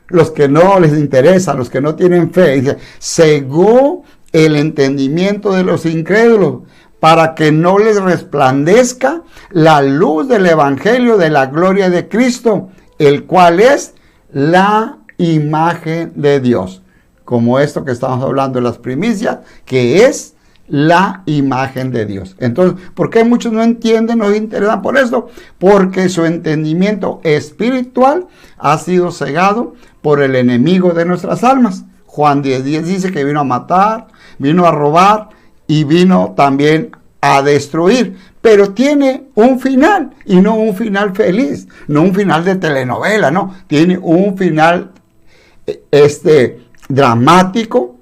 los que no les interesa, los que no tienen fe. Dice, cegó el entendimiento de los incrédulos para que no les resplandezca la luz del evangelio de la gloria de Cristo, el cual es la imagen de Dios. Como esto que estamos hablando de las primicias, que es la imagen de Dios. Entonces, ¿por qué muchos no entienden, no se interesan por esto? Porque su entendimiento espiritual ha sido cegado por el enemigo de nuestras almas. Juan 10:10 dice que vino a matar, vino a robar y vino también a destruir. Pero tiene un final, y no un final feliz, no un final de telenovela, no. Tiene un final dramático,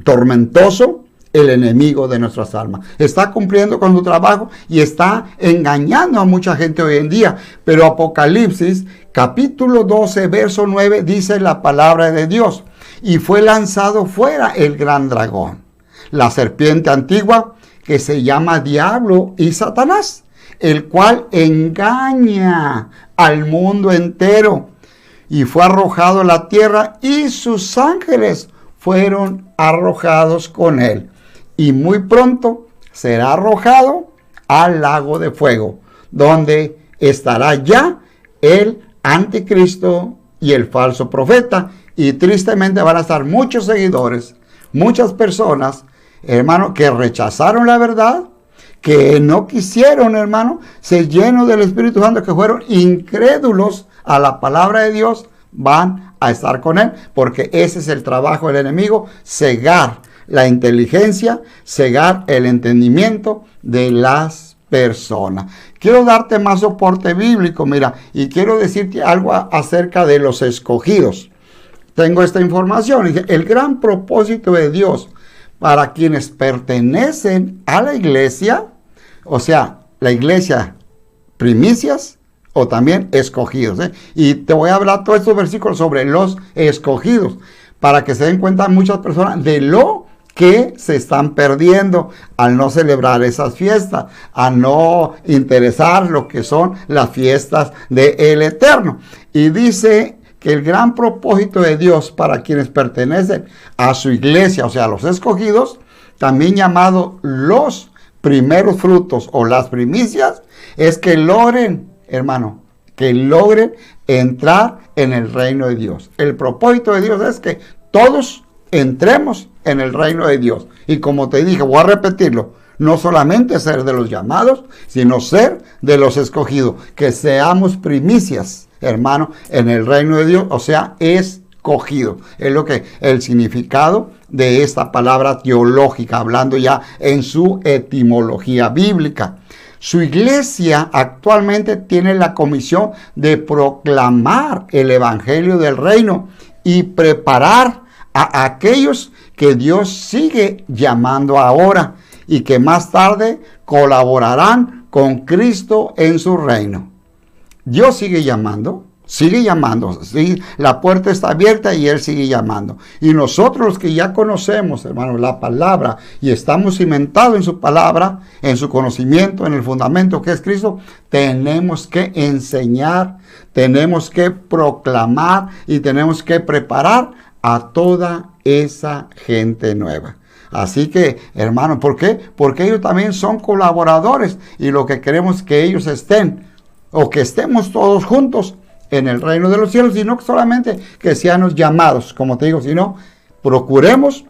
tormentoso, el enemigo de nuestras almas. Está cumpliendo con su trabajo y está engañando a mucha gente hoy en día. Pero Apocalipsis, capítulo 12, verso 9, dice la palabra de Dios. Y fue lanzado fuera el gran dragón, la serpiente antigua, que se llama Diablo y Satanás, el cual engaña al mundo entero. Y fue arrojado a la tierra y sus ángeles fueron arrojados con él. Y muy pronto será arrojado al lago de fuego, donde estará ya el anticristo y el falso profeta. Y tristemente van a estar muchos seguidores, muchas personas, hermano, que rechazaron la verdad, que no quisieron, hermano, ser llenos del Espíritu Santo, que fueron incrédulos a la palabra de Dios, van a estar con él, porque ese es el trabajo del enemigo, cegar la inteligencia, cegar el entendimiento de las personas. Quiero darte más soporte bíblico, mira, y quiero decirte algo acerca de los escogidos. Tengo esta información. El gran propósito de Dios para quienes pertenecen a la iglesia, o sea, la iglesia primicias o también escogidos. Y te voy a hablar todos estos versículos sobre los escogidos, para que se den cuenta muchas personas de lo que se están perdiendo al no celebrar esas fiestas, a no interesar lo que son las fiestas del Eterno. Y dice que el gran propósito de Dios para quienes pertenecen a su iglesia, o sea, los escogidos, también llamados los primeros frutos o las primicias, es que logren, hermano, que logren entrar en el reino de Dios. El propósito de Dios es que todos entremos en el reino de Dios. Y como te dije, voy a repetirlo, no solamente ser de los llamados, sino ser de los escogidos, que seamos primicias, hermano, en el reino de Dios, o sea, escogido. Es lo que el significado de esta palabra teológica, hablando ya en su etimología bíblica. Su iglesia actualmente tiene la comisión de proclamar el evangelio del reino y preparar a aquellos que Dios sigue llamando ahora y que más tarde colaborarán con Cristo en su reino. Dios sigue llamando, ¿sí? La puerta está abierta y Él sigue llamando. Y nosotros los que ya conocemos, hermanos, la palabra y estamos cimentados en su palabra, en su conocimiento, en el fundamento que es Cristo, tenemos que enseñar, tenemos que proclamar y tenemos que preparar a toda esa gente nueva. Así que, hermanos, ¿por qué? Porque ellos también son colaboradores y lo que queremos es que ellos estén, o que estemos todos juntos en el reino de los cielos, y no solamente que sean llamados, como te digo, sino procuremos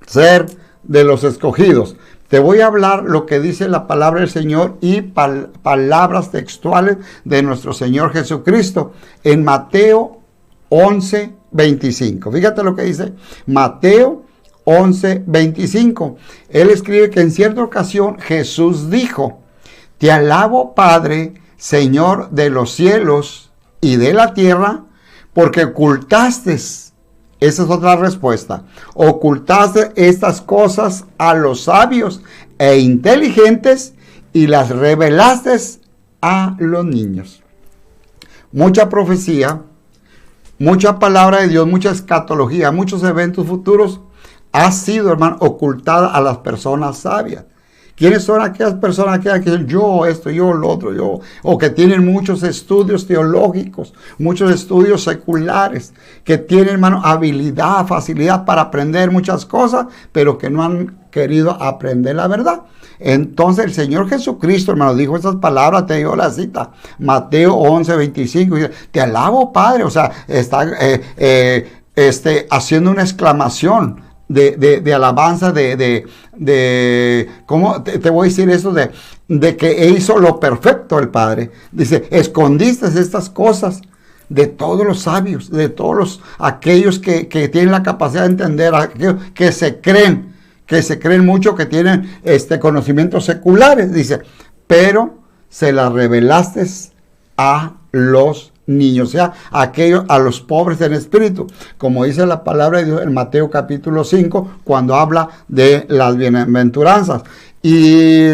ser de los escogidos. Te voy a hablar lo que dice la palabra del Señor y palabras textuales de nuestro Señor Jesucristo en Mateo 11:25. Fíjate lo que dice Mateo 11:25. Él escribe que en cierta ocasión Jesús dijo: Te alabo, Padre, Señor de los cielos y de la tierra, porque ocultaste, esa es otra respuesta, ocultaste estas cosas a los sabios e inteligentes y las revelaste a los niños. Mucha profecía, mucha palabra de Dios, mucha escatología, muchos eventos futuros ha sido, hermano, ocultada a las personas sabias. ¿Quiénes son aquellas personas que dicen yo esto, yo lo otro, yo? O que tienen muchos estudios teológicos, muchos estudios seculares, que tienen, hermano, habilidad, facilidad para aprender muchas cosas, pero que no han querido aprender la verdad. Entonces el Señor Jesucristo, hermano, dijo esas palabras, te digo la cita, Mateo 11:25, dice, te alabo, Padre. O sea, está haciendo una exclamación de alabanza, ¿cómo te voy a decir eso? De que hizo lo perfecto el Padre. Dice, escondiste estas cosas de todos los sabios, de todos aquellos que tienen la capacidad de entender, aquellos que se creen mucho, que tienen conocimientos seculares. Dice, pero se las revelaste a los niños, o sea, a los pobres en espíritu, como dice la palabra de Dios en Mateo capítulo 5, cuando habla de las bienaventuranzas. Y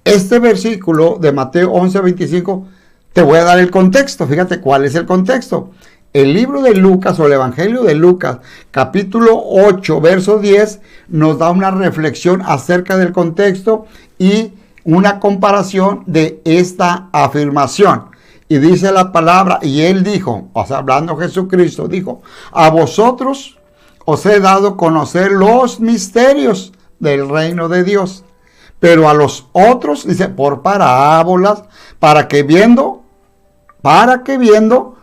este versículo de Mateo 11:25, te voy a dar el contexto. Fíjate cuál es el contexto. El libro de Lucas, o el Evangelio de Lucas, capítulo 8, verso 10, nos da una reflexión acerca del contexto y una comparación de esta afirmación. Y dice la palabra, y él dijo, o sea, hablando Jesucristo, dijo, a vosotros os he dado a conocer los misterios del reino de Dios, pero a los otros, dice, por parábolas, para que viendo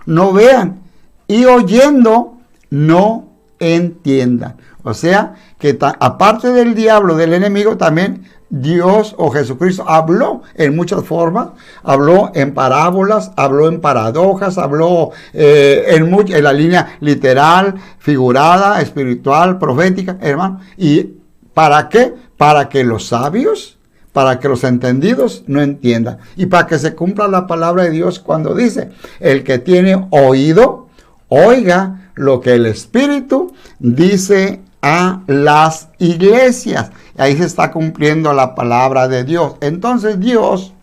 no vean, y oyendo no entiendan. O sea, que aparte del diablo, del enemigo, también Dios o Jesucristo habló en muchas formas, habló en parábolas, habló en paradojas, habló en la línea literal, figurada, espiritual, profética, hermano. ¿Y para qué? Para que los sabios, para que los entendidos no entiendan. Y para que se cumpla la palabra de Dios cuando dice, el que tiene oído, oiga lo que el Espíritu dice a las iglesias. Ahí se está cumpliendo la palabra de Dios. Entonces Dios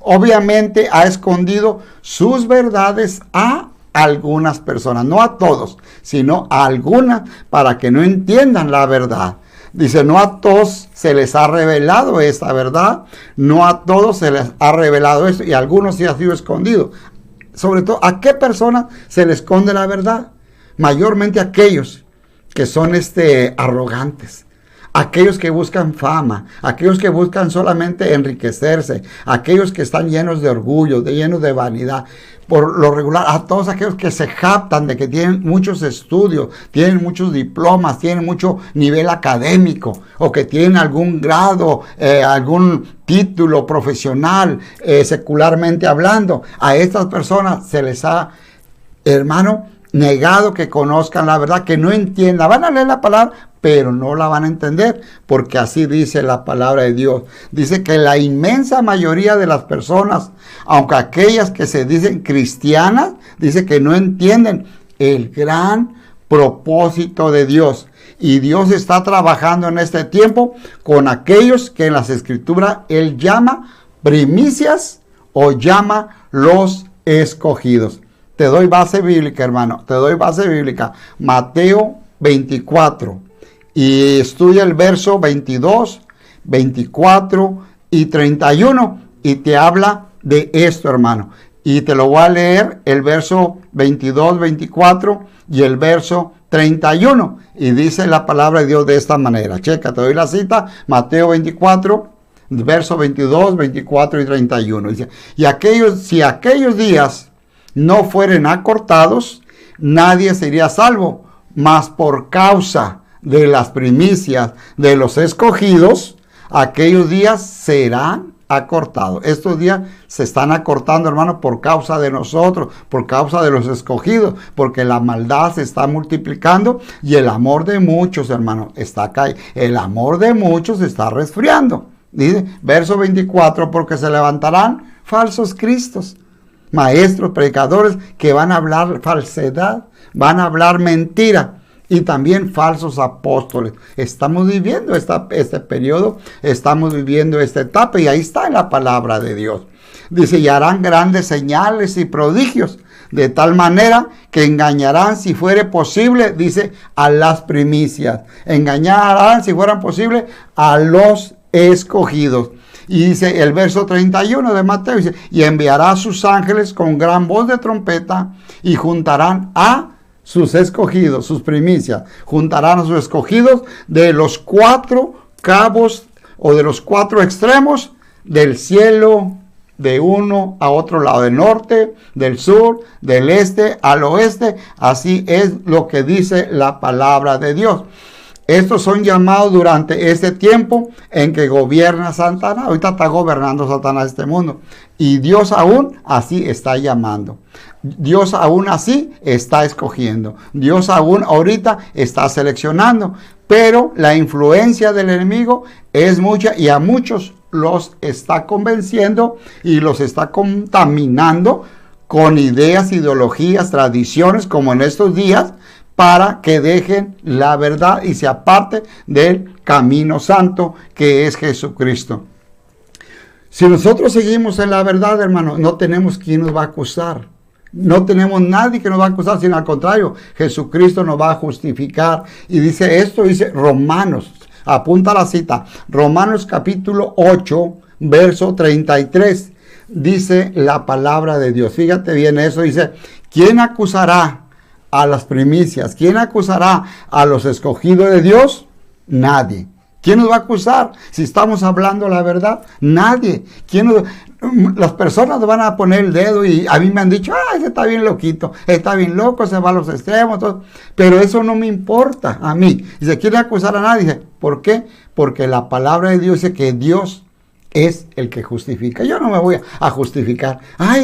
obviamente ha escondido sus verdades a algunas personas, no a todos, sino a algunas, para que no entiendan la verdad. Dice, no a todos se les ha revelado esta verdad, no a todos se les ha revelado esto, y a algunos sí ha sido escondido. Sobre todo, ¿a qué personas se les esconde la verdad? Mayormente a aquellos que son arrogantes, aquellos que buscan fama, aquellos que buscan solamente enriquecerse, aquellos que están llenos de orgullo, llenos de vanidad. Por lo regular, a todos aquellos que se jactan de que tienen muchos estudios, tienen muchos diplomas, tienen mucho nivel académico, o que tienen algún grado, algún título profesional, secularmente hablando. A estas personas se les ha, hermano, negado que conozcan la verdad, que no entiendan. Van a leer la palabra, pero no la van a entender, porque así dice la palabra de Dios. Dice que la inmensa mayoría de las personas, aunque aquellas que se dicen cristianas, dice que no entienden el gran propósito de Dios. Y Dios está trabajando en este tiempo con aquellos que en las Escrituras Él llama primicias o llama los escogidos. Te doy base bíblica, hermano, te doy base bíblica. Mateo 24. Y estudia el verso 22, 24 y 31. Y te habla de esto, hermano. Y te lo voy a leer el verso 22, 24 y el verso 31. Y dice la palabra de Dios de esta manera. Checa, te doy la cita. Mateo 24, verso 22, 24 y 31. Dice, si aquellos días no fueren acortados, nadie sería salvo, mas por causa de las primicias de los escogidos, aquellos días serán acortados. Estos días se están acortando, hermano, por causa de nosotros, por causa de los escogidos, porque la maldad se está multiplicando y el amor de muchos, hermano, está cayendo. El amor de muchos se está resfriando. Dice, verso 24, porque se levantarán falsos cristos, maestros, predicadores, que van a hablar falsedad, van a hablar mentira, y también falsos apóstoles. Estamos viviendo este periodo, estamos viviendo esta etapa, y ahí está en la palabra de Dios. Dice, y harán grandes señales y prodigios de tal manera que engañarán si fuere posible, dice, a las primicias. Engañarán si fueran posible a los escogidos. Y dice el verso 31 de Mateo, dice, y enviará a sus ángeles con gran voz de trompeta y juntarán a sus escogidos, sus primicias, juntarán a sus escogidos de los 4 cabos o de los 4 extremos del cielo, de uno a otro lado, del norte, del sur, del este al oeste. Así es lo que dice la palabra de Dios. Estos son llamados durante este tiempo en que gobierna Satanás. Ahorita está gobernando Satanás este mundo. Y Dios aún así está llamando. Dios aún así está escogiendo. Dios aún ahorita está seleccionando. Pero la influencia del enemigo es mucha y a muchos los está convenciendo y los está contaminando con ideas, ideologías, tradiciones, como en estos días, para que dejen la verdad y se aparten del camino santo que es Jesucristo. Si nosotros seguimos en la verdad, hermano, no tenemos quien nos va a acusar. No tenemos nadie que nos va a acusar, sino al contrario, Jesucristo nos va a justificar. Y dice esto, dice Romanos, apunta la cita, Romanos capítulo 8, verso 33, dice la palabra de Dios. Fíjate bien eso, dice, ¿quién acusará a las primicias? ¿Quién acusará a los escogidos de Dios? Nadie. ¿Quién nos va a acusar si estamos hablando la verdad? Nadie. Las personas van a poner el dedo y a mí me han dicho, ese está bien loquito, está bien loco, se va a los extremos, todo. Pero eso no me importa a mí. Y se quiere acusar a nadie. Dice, ¿por qué? Porque la palabra de Dios dice que Dios es el que justifica. Yo no me voy a justificar.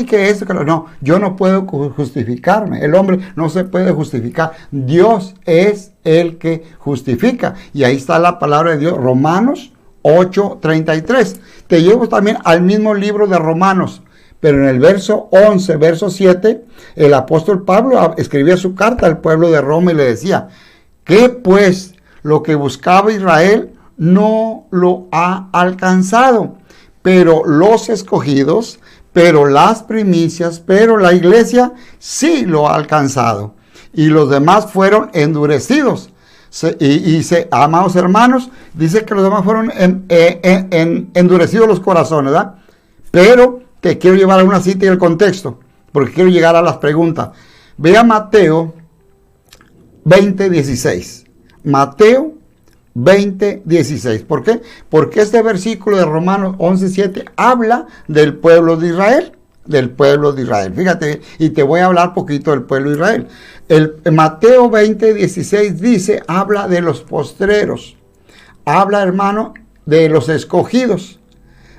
Que eso, que no. Yo no puedo justificarme. El hombre no se puede justificar. Dios es el que justifica. Y ahí está la palabra de Dios. Romanos 8:33. Te llevo también al mismo libro de Romanos. Pero en el verso 11, verso 7, el apóstol Pablo escribía su carta al pueblo de Roma y le decía, que pues lo que buscaba Israel no lo ha alcanzado, pero los escogidos, pero las primicias, pero la iglesia sí lo ha alcanzado. Y los demás fueron endurecidos. Amados hermanos, dice que los demás fueron endurecidos los corazones, ¿verdad? Pero te quiero llevar a una cita y el contexto, porque quiero llegar a las preguntas. Ve a Mateo 20:16. Mateo 20:16. ¿Por qué? Porque este versículo de Romanos 11:7 habla del pueblo de Israel. Del pueblo de Israel. Fíjate, y te voy a hablar poquito del pueblo de Israel. El Mateo 20:16 dice, habla de los postreros. Habla, hermano, de los escogidos.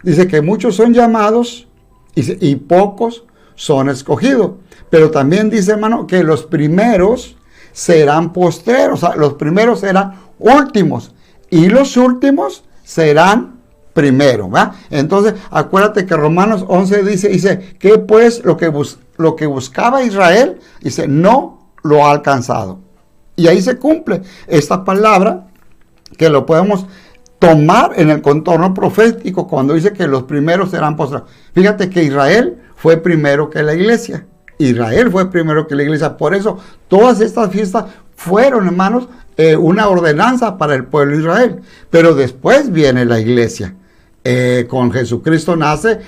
Dice que muchos son llamados y pocos son escogidos. Pero también dice, hermano, que los primeros serán postreros. O sea, los primeros serán últimos y los últimos serán primero, ¿va? Entonces, acuérdate que Romanos 11 dice que pues lo que buscaba Israel, dice, no lo ha alcanzado. Y ahí se cumple esta palabra que lo podemos tomar en el contorno profético cuando dice que los primeros serán postrados. Fíjate que Israel fue primero que la iglesia. Israel fue primero que la iglesia. Por eso todas estas fiestas fueron, hermanos, una ordenanza para el pueblo de Israel. Pero después viene la iglesia. Con Jesucristo nace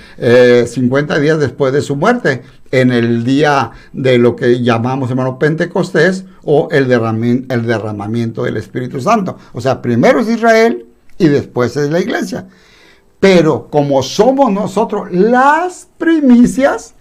50 días después de su muerte, en el día de lo que llamamos, hermano, Pentecostés, o el derramamiento del Espíritu Santo. O sea, primero es Israel y después es la iglesia. Pero como somos nosotros las primicias,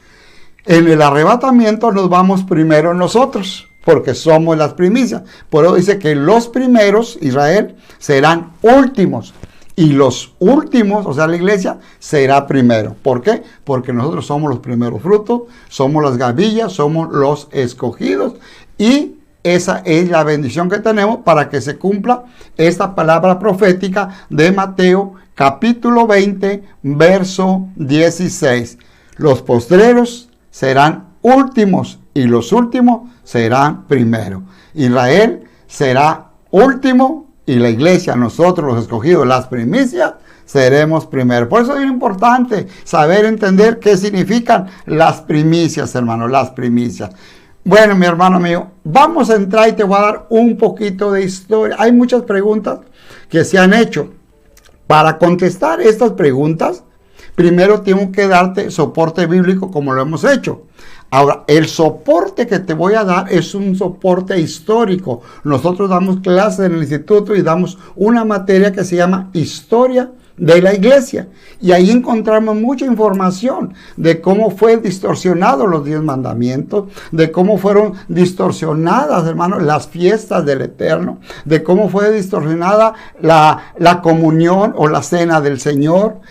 en el arrebatamiento nos vamos primero nosotros, porque somos las primicias. Por eso dice que los primeros, Israel, serán últimos. Y los últimos, o sea, la iglesia, será primero. ¿Por qué? Porque nosotros somos los primeros frutos, somos las gavillas, somos los escogidos. Y esa es la bendición que tenemos para que se cumpla esta palabra profética de Mateo, capítulo 20, verso 16. Los postreros serán últimos y los últimos serán primero. Israel será último y la iglesia, nosotros los escogidos, las primicias, seremos primero. Por eso es bien importante saber entender qué significan las primicias, hermano, las primicias. Bueno, mi hermano mío, vamos a entrar y te voy a dar un poquito de historia. Hay muchas preguntas que se han hecho. Para contestar estas preguntas, primero tengo que darte soporte bíblico como lo hemos hecho. Ahora, el soporte que te voy a dar es un soporte histórico. Nosotros damos clases en el instituto y damos una materia que se llama Historia de la Iglesia. Y ahí encontramos mucha información de cómo fue distorsionado los 10 mandamientos, de cómo fueron distorsionadas, hermanos, las fiestas del Eterno, de cómo fue distorsionada la comunión o la cena del Señor.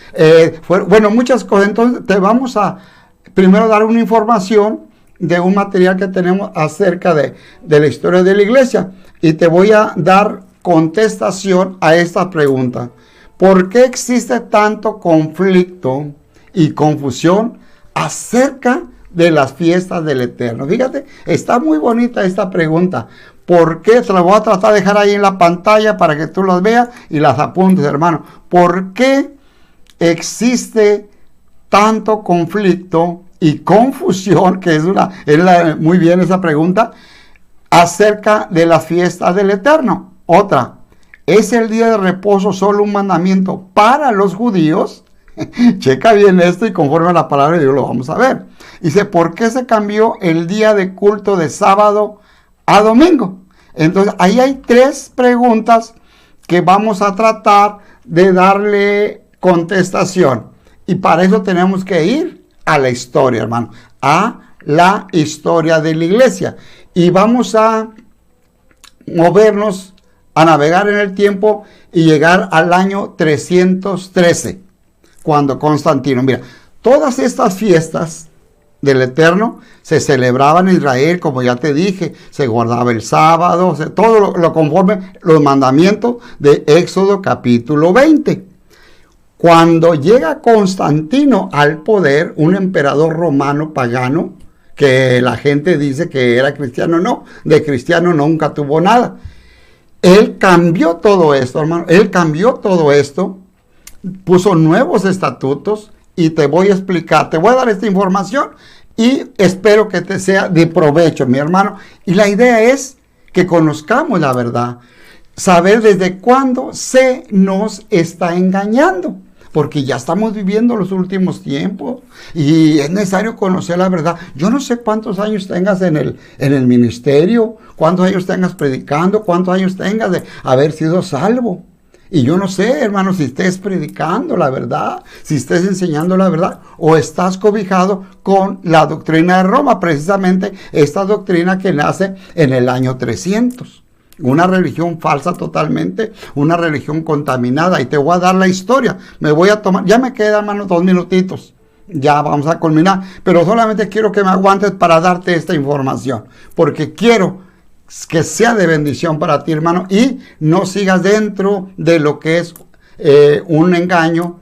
Bueno, muchas cosas. Entonces, te vamos a primero dar una información de un material que tenemos acerca de la historia de la Iglesia. Y te voy a dar contestación a esta pregunta. ¿Por qué existe tanto conflicto y confusión acerca de las fiestas del Eterno? Fíjate, está muy bonita esta pregunta. ¿Por qué? Te la voy a tratar de dejar ahí en la pantalla para que tú las veas y las apuntes, hermano. ¿Por qué existe tanto conflicto y confusión, que es muy bien esa pregunta, acerca de las fiestas del Eterno? Otra. ¿Es el día de reposo solo un mandamiento para los judíos? Checa bien esto y conforme a la palabra de Dios lo vamos a ver. Dice, ¿por qué se cambió el día de culto de sábado a domingo? Entonces, ahí hay 3 preguntas que vamos a tratar de darle contestación. Y para eso tenemos que ir a la historia, hermano. A la historia de la iglesia. Y vamos a movernos, a navegar en el tiempo y llegar al año 313, cuando Constantino, mira, todas estas fiestas del Eterno se celebraban en Israel, como ya te dije, se guardaba el sábado, todo lo conforme los mandamientos de Éxodo capítulo 20. Cuando llega Constantino al poder, un emperador romano pagano, que la gente dice que era cristiano, no, de cristiano nunca tuvo nada. Él cambió todo esto, hermano. Él cambió todo esto, puso nuevos estatutos y te voy a explicar, te voy a dar esta información y espero que te sea de provecho, mi hermano. Y la idea es que conozcamos la verdad, saber desde cuándo se nos está engañando. Porque ya estamos viviendo los últimos tiempos y es necesario conocer la verdad. Yo no sé cuántos años tengas en el ministerio, cuántos años tengas predicando, cuántos años tengas de haber sido salvo. Y yo no sé, hermano, si estés predicando la verdad, si estés enseñando la verdad o estás cobijado con la doctrina de Roma, precisamente esta doctrina que nace en el año 300. Una religión falsa totalmente, una religión contaminada. Y te voy a dar la historia. Me voy a tomar, ya me quedan, hermano, 2 minutitos. Ya vamos a culminar. Pero solamente quiero que me aguantes para darte esta información. Porque quiero que sea de bendición para ti, hermano. Y no sigas dentro de lo que es un engaño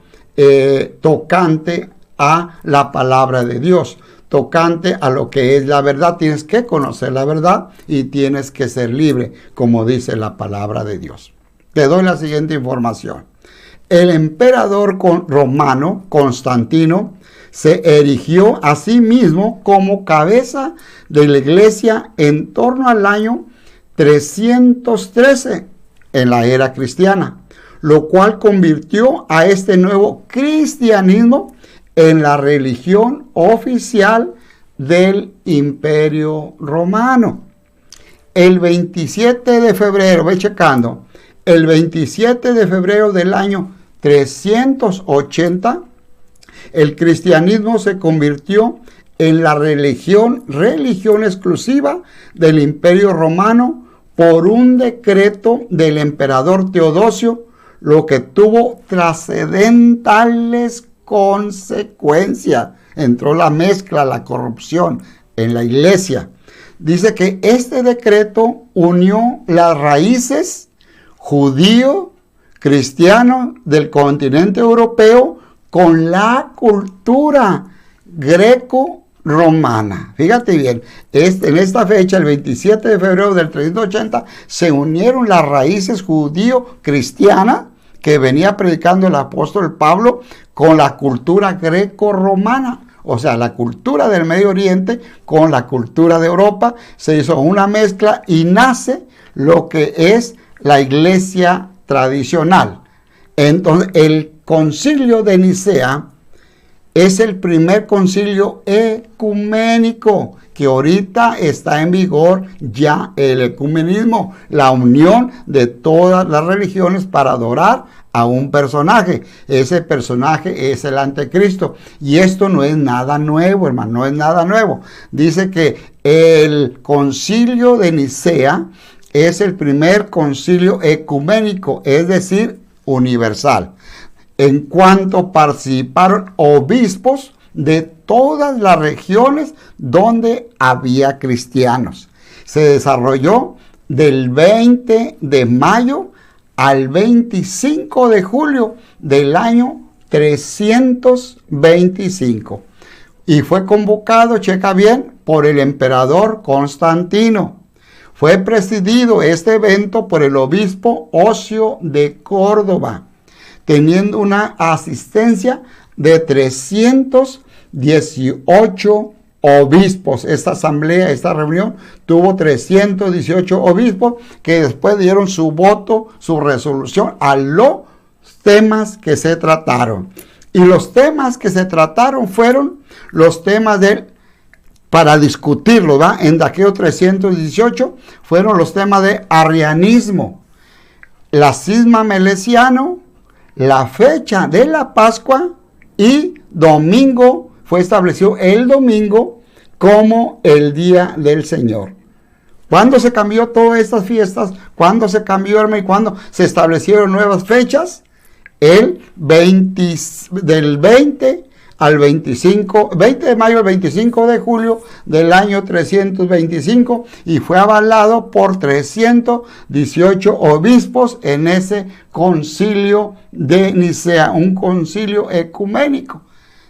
tocante a la palabra de Dios. Tocante a lo que es la verdad. Tienes que conocer la verdad y tienes que ser libre, como dice la palabra de Dios. Te doy la siguiente información. El emperador romano, Constantino, se erigió a sí mismo como cabeza de la iglesia en torno al año 313 en la era cristiana, lo cual convirtió a este nuevo cristianismo en la religión oficial del Imperio Romano. El 27 de febrero, ve checando, el 27 de febrero del año 380, el cristianismo se convirtió en la religión exclusiva del Imperio Romano por un decreto del emperador Teodosio, lo que tuvo trascendentales consecuencias. Entró la mezcla, la corrupción en la iglesia. Dice que este decreto unió las raíces judío-cristiano del continente europeo con la cultura greco-romana. Fíjate bien, en esta fecha, el 27 de febrero del 380, se unieron las raíces judío-cristianas que venía predicando el apóstol Pablo con la cultura greco-romana. O sea, la cultura del Medio Oriente con la cultura de Europa. Se hizo una mezcla y nace lo que es la iglesia tradicional. Entonces, el concilio de Nicea es el primer concilio ecuménico, que ahorita está en vigor ya el ecumenismo, la unión de todas las religiones para adorar a un personaje. Ese personaje es el anticristo. Y esto no es nada nuevo, hermano, no es nada nuevo. Dice que el concilio de Nicea es el primer concilio ecuménico, es decir, universal, en cuanto participaron obispos de todas las regiones donde había cristianos. Se desarrolló del 20 de mayo al 25 de julio del año 325. Y fue convocado, checa bien, por el emperador Constantino. Fue presidido este evento por el obispo Ocio de Córdoba, teniendo una asistencia de 318 obispos. Esta asamblea, esta reunión, tuvo 318 obispos que después dieron su voto, su resolución a los temas que se trataron. Y los temas que se trataron fueron los temas para discutirlo, ¿va? En aquellos 318 fueron los temas de arrianismo, la cisma melesiano, la fecha de la Pascua y domingo. Fue establecido el domingo como el día del Señor. ¿Cuándo se cambió todas estas fiestas? ¿Cuándo se cambió, hermano? ¿Y cuándo se establecieron nuevas fechas? Del 20 al 25, 20 de mayo al 25 de julio del año 325, y fue avalado por 318 obispos en ese concilio de Nicea, un concilio ecuménico.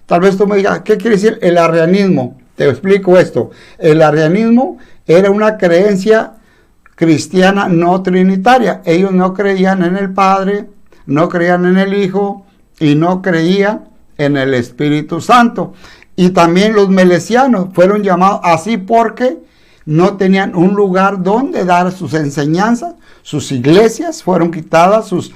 Tal vez tú me digas, ¿qué quiere decir el arrianismo? Te explico esto. El arrianismo era una creencia cristiana no trinitaria. Ellos no creían en el Padre, no creían en el Hijo y no creían en el Espíritu Santo. Y también los melesianos fueron llamados así porque no tenían un lugar donde dar sus enseñanzas. Sus iglesias fueron quitadas, sus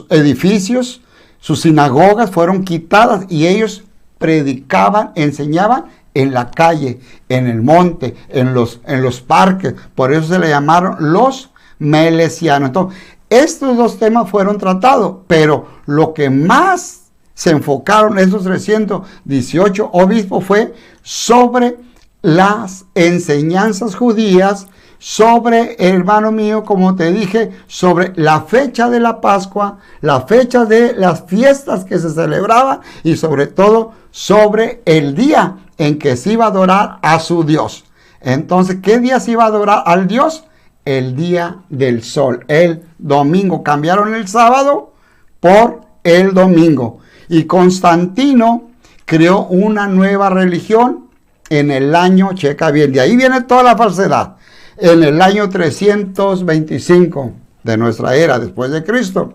edificios, sus sinagogas fueron quitadas, y ellos predicaban, enseñaban en la calle, en el monte, en los parques. Por eso se le llamaron los melesianos. Entonces, estos dos temas fueron tratados, pero lo que más se enfocaron esos 318 obispos fue sobre las enseñanzas judías, sobre, hermano mío, como te dije, sobre la fecha de la Pascua, la fecha de las fiestas que se celebraban, y sobre todo sobre el día en que se iba a adorar a su Dios. Entonces, ¿qué día se iba a adorar al Dios? El día del sol, el domingo. Cambiaron el sábado por el domingo. Y Constantino creó una nueva religión en el año, checa bien, de ahí viene toda la falsedad, en el año 325 de nuestra era después de Cristo,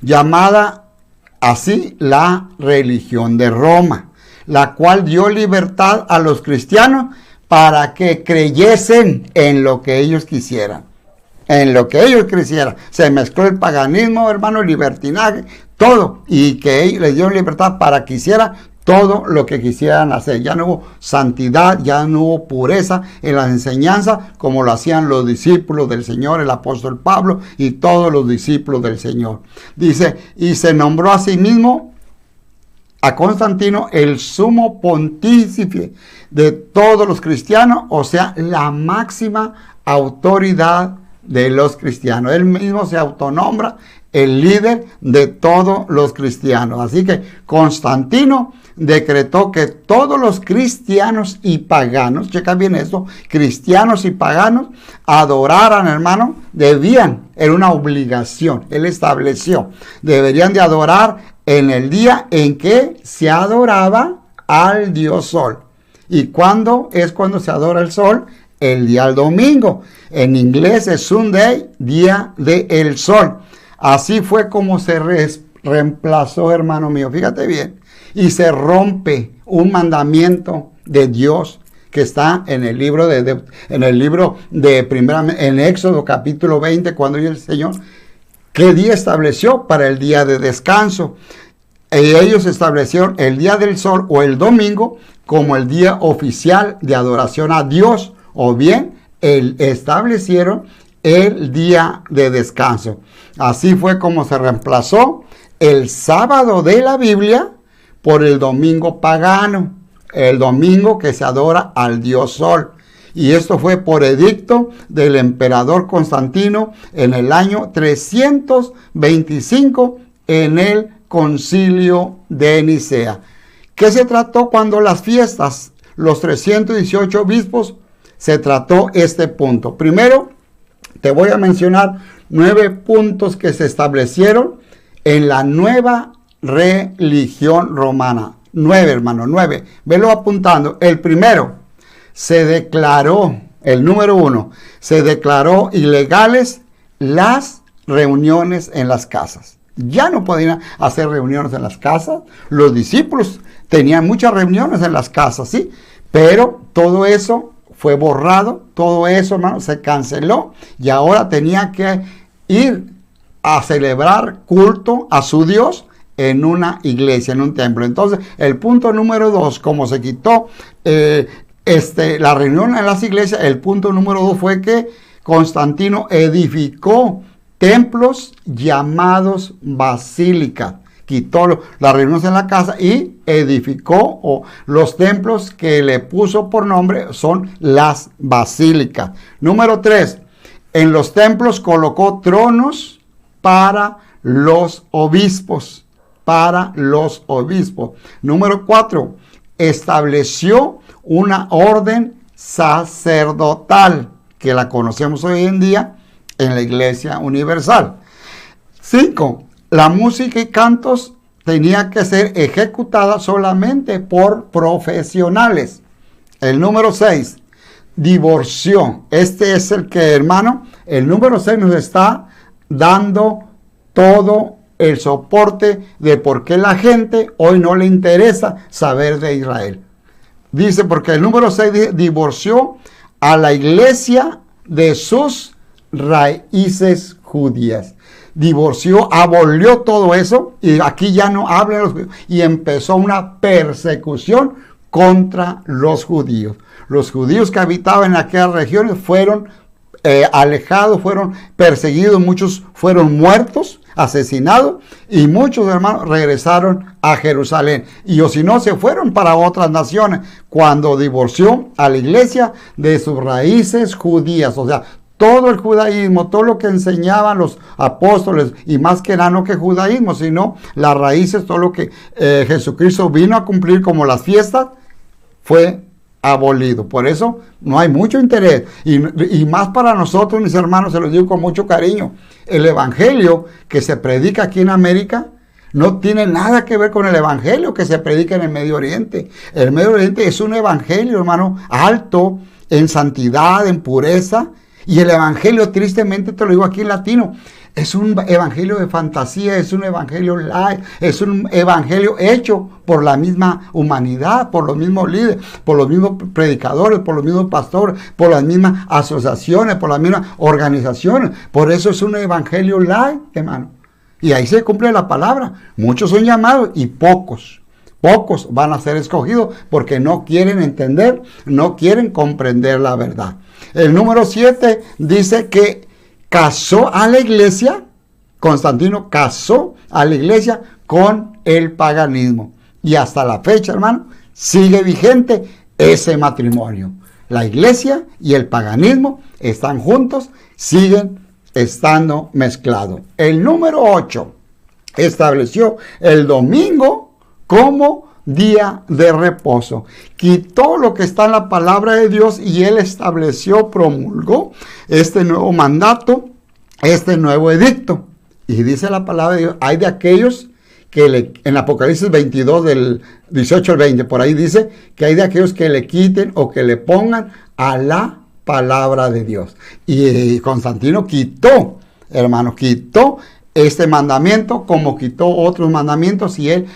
llamada así la religión de Roma, la cual dio libertad a los cristianos para que creyesen en lo que ellos quisieran. En lo que ellos quisieran. Se mezcló el paganismo, hermano, el libertinaje, todo. Y que ellos les dieron libertad para que hicieran todo lo que quisieran hacer. Ya no hubo santidad, ya no hubo pureza en las enseñanzas, como lo hacían los discípulos del Señor, el apóstol Pablo y todos los discípulos del Señor. Dice, y se nombró a sí mismo a Constantino el sumo pontífice de todos los cristianos, o sea, la máxima autoridad de los cristianos. Él mismo se autonombra el líder de todos los cristianos. Así que Constantino decretó que todos los cristianos y paganos, checa bien esto, cristianos y paganos, adoraran, hermano, debían, era una obligación, él estableció, deberían de adorar en el día en que se adoraba al Dios Sol. ¿Y cuándo es cuando se adora el sol? El día del domingo. En inglés es Sunday, día del sol. Así fue como se reemplazó, hermano mío, fíjate bien, y se rompe un mandamiento de Dios que está en el libro en Éxodo capítulo 20, cuando dice el Señor, ¿qué día estableció para el día de descanso? Y ellos establecieron el día del sol o el domingo como el día oficial de adoración a Dios, o bien establecieron el día de descanso. Así fue como se reemplazó el sábado de la Biblia por el domingo pagano, el domingo que se adora al dios sol. Y esto fue por edicto del emperador Constantino en el año 325 en el concilio de Nicea. ¿Qué se trató cuando las fiestas, los 318 obispos, se trató este punto? Primero, te voy a mencionar 9 puntos que se establecieron en la nueva religión romana. 9, hermano, 9. Velo apuntando. El primero, se declaró, el número 1, se declaró ilegales las reuniones en las casas. Ya no podían hacer reuniones en las casas. Los discípulos tenían muchas reuniones en las casas, ¿sí? Pero todo eso fue borrado, todo eso, hermano, se canceló. Y ahora tenía que ir a celebrar culto a su Dios en una iglesia, en un templo. Entonces, el punto número 2, como se quitó la reunión en las iglesias, el punto número 2 fue que Constantino edificó templos llamados basílicas. Quitó las reuniones en la casa y edificó los templos que le puso por nombre son las basílicas. Número 3, en los templos colocó tronos para los obispos. Número 4, estableció una orden sacerdotal que la conocemos hoy en día en la Iglesia Universal. 5, la música y cantos tenía que ser ejecutada solamente por profesionales. El número 6, divorció. Este es el que, hermano, el número 6 nos está dando todo el soporte de por qué la gente hoy no le interesa saber de Israel. Dice, porque el número 6 divorció a la iglesia de sus raíces judías. Divorció, abolió todo eso, y aquí ya no habla de los judíos, y empezó una persecución contra los judíos. Los judíos que habitaban en aquellas regiones fueron alejados, fueron perseguidos, muchos fueron muertos, asesinados, y muchos hermanos regresaron a Jerusalén, y o si no se fueron para otras naciones, cuando divorció a la iglesia de sus raíces judías. O sea, todo el judaísmo, todo lo que enseñaban los apóstoles, y más que nada no que judaísmo, sino las raíces, todo lo que Jesucristo vino a cumplir como las fiestas, fue abolido. Por eso no hay mucho interés, y más para nosotros, mis hermanos, se los digo con mucho cariño. El evangelio que se predica aquí en América no tiene nada que ver con el evangelio que se predica en el Medio Oriente. El Medio Oriente es un evangelio, hermano, alto en santidad, en pureza, y el evangelio, tristemente te lo digo aquí en latino, es un evangelio de fantasía, es un evangelio light, es un evangelio hecho por la misma humanidad, por los mismos líderes, por los mismos predicadores, por los mismos pastores, por las mismas asociaciones, por las mismas organizaciones. Por eso es un evangelio light, hermano. Y ahí se cumple la palabra. Muchos son llamados y pocos van a ser escogidos porque no quieren entender, no quieren comprender la verdad. El número 7 dice que casó a la iglesia, Constantino casó a la iglesia con el paganismo. Y hasta la fecha, hermano, sigue vigente ese matrimonio. La iglesia y el paganismo están juntos, siguen estando mezclados. El número 8 estableció el domingo como día de reposo. Quitó lo que está en la palabra de Dios y él estableció, promulgó este nuevo mandato, este nuevo edicto. Y dice la palabra de Dios, hay de aquellos que en Apocalipsis 22 del 18 al 20, por ahí dice que hay de aquellos que le quiten o que le pongan a la palabra de Dios. Y Constantino quitó, hermanos, quitó este mandamiento, como quitó otros mandamientos, y él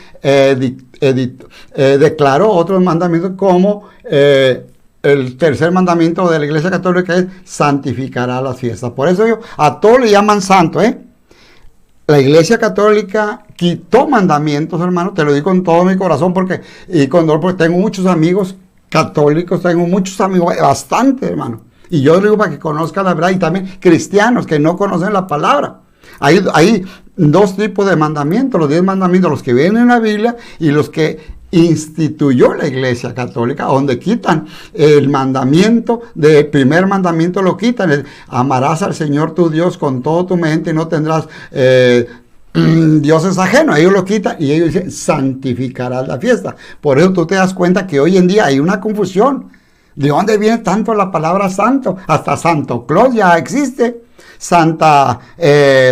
declaró otros mandamientos como el tercer mandamiento de la Iglesia Católica es santificará las fiestas. Por eso a todos le llaman santo, La Iglesia Católica quitó mandamientos, hermano, te lo digo con todo mi corazón, porque tengo muchos amigos católicos, tengo muchos amigos, bastante, hermano. Y yo digo para que conozcan la verdad, y también cristianos que no conocen la palabra. Hay dos tipos de mandamientos, los 10 mandamientos, los que vienen en la Biblia y los que instituyó la Iglesia Católica, donde quitan el mandamiento, del primer mandamiento lo quitan, amarás al Señor tu Dios con todo tu mente y no tendrás dioses ajenos. Ellos lo quitan y ellos dicen santificarás la fiesta. Por eso tú te das cuenta que hoy en día hay una confusión. ¿De dónde viene tanto la palabra santo? Hasta Santo Claus ya existe. Santa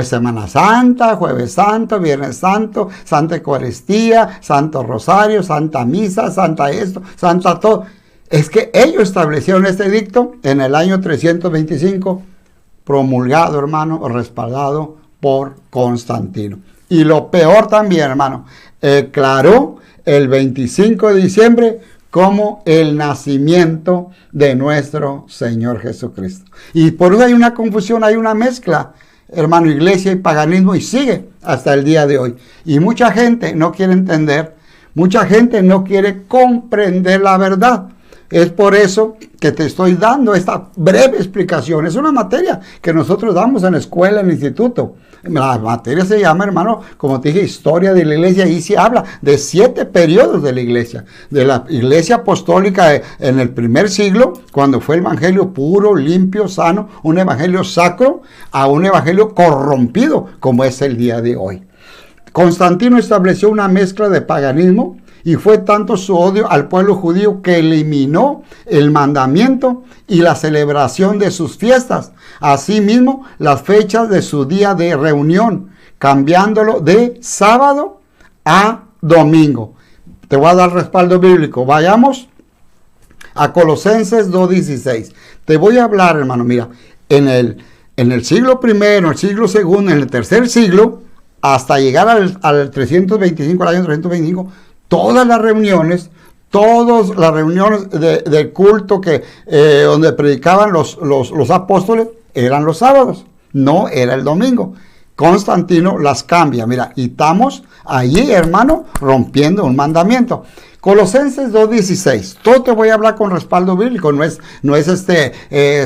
Semana Santa, Jueves Santo, Viernes Santo, Santa Eucaristía, Santo Rosario, Santa Misa, Santa esto, Santa todo. Es que ellos establecieron este edicto en el año 325, promulgado, hermano, respaldado por Constantino. Y lo peor también, hermano, declaró el 25 de diciembre como el nacimiento de nuestro Señor Jesucristo. Y por eso hay una confusión, hay una mezcla, hermano, iglesia y paganismo, y sigue hasta el día de hoy. Y mucha gente no quiere entender, mucha gente no quiere comprender la verdad. Es por eso que te estoy dando esta breve explicación. Es una materia que nosotros damos en la escuela, en el instituto. La materia se llama, hermano, como te dije, historia de la iglesia, y se habla de 7 periodos de la iglesia. De la iglesia apostólica en el primer siglo, cuando fue el evangelio puro, limpio, sano, un evangelio sacro, a un evangelio corrompido, como es el día de hoy. Constantino estableció una mezcla de paganismo, y fue tanto su odio al pueblo judío que eliminó el mandamiento y la celebración de sus fiestas. Asimismo, las fechas de su día de reunión, cambiándolo de sábado a domingo. Te voy a dar respaldo bíblico. Vayamos a Colosenses 2:16. Te voy a hablar, hermano, mira, en el siglo primero, en el siglo segundo, en el tercer siglo, hasta llegar al 325, al año 325, todas las reuniones del culto donde predicaban los apóstoles eran los sábados, no era el domingo. Constantino las cambia, mira, y estamos allí, hermano, rompiendo un mandamiento. Colosenses 2:16, todo te voy a hablar con respaldo bíblico, no es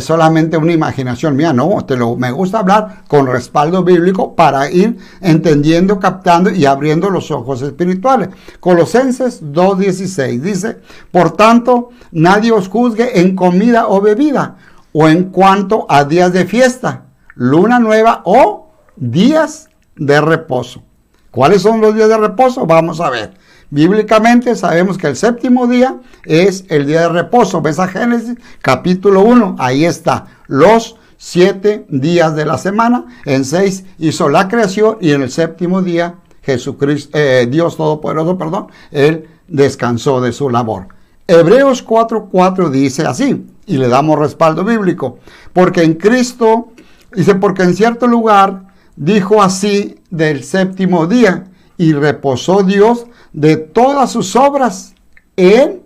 solamente una imaginación mía, no, me gusta hablar con respaldo bíblico para ir entendiendo, captando y abriendo los ojos espirituales. Colosenses 2:16 dice, por tanto, nadie os juzgue en comida o bebida, o en cuanto a días de fiesta, luna nueva o días de reposo. ¿Cuáles son los días de reposo? Vamos a ver. Bíblicamente sabemos que el séptimo día es el día de reposo. Ves a Génesis capítulo 1, ahí está, los 7 días de la semana. En 6 hizo la creación y en el séptimo día Jesucristo, Dios Todopoderoso, Él descansó de su labor. Hebreos 4:4 dice así, y le damos respaldo bíblico, porque en Cristo, dice, porque en cierto lugar dijo así del séptimo día, y reposó Dios de todas sus obras en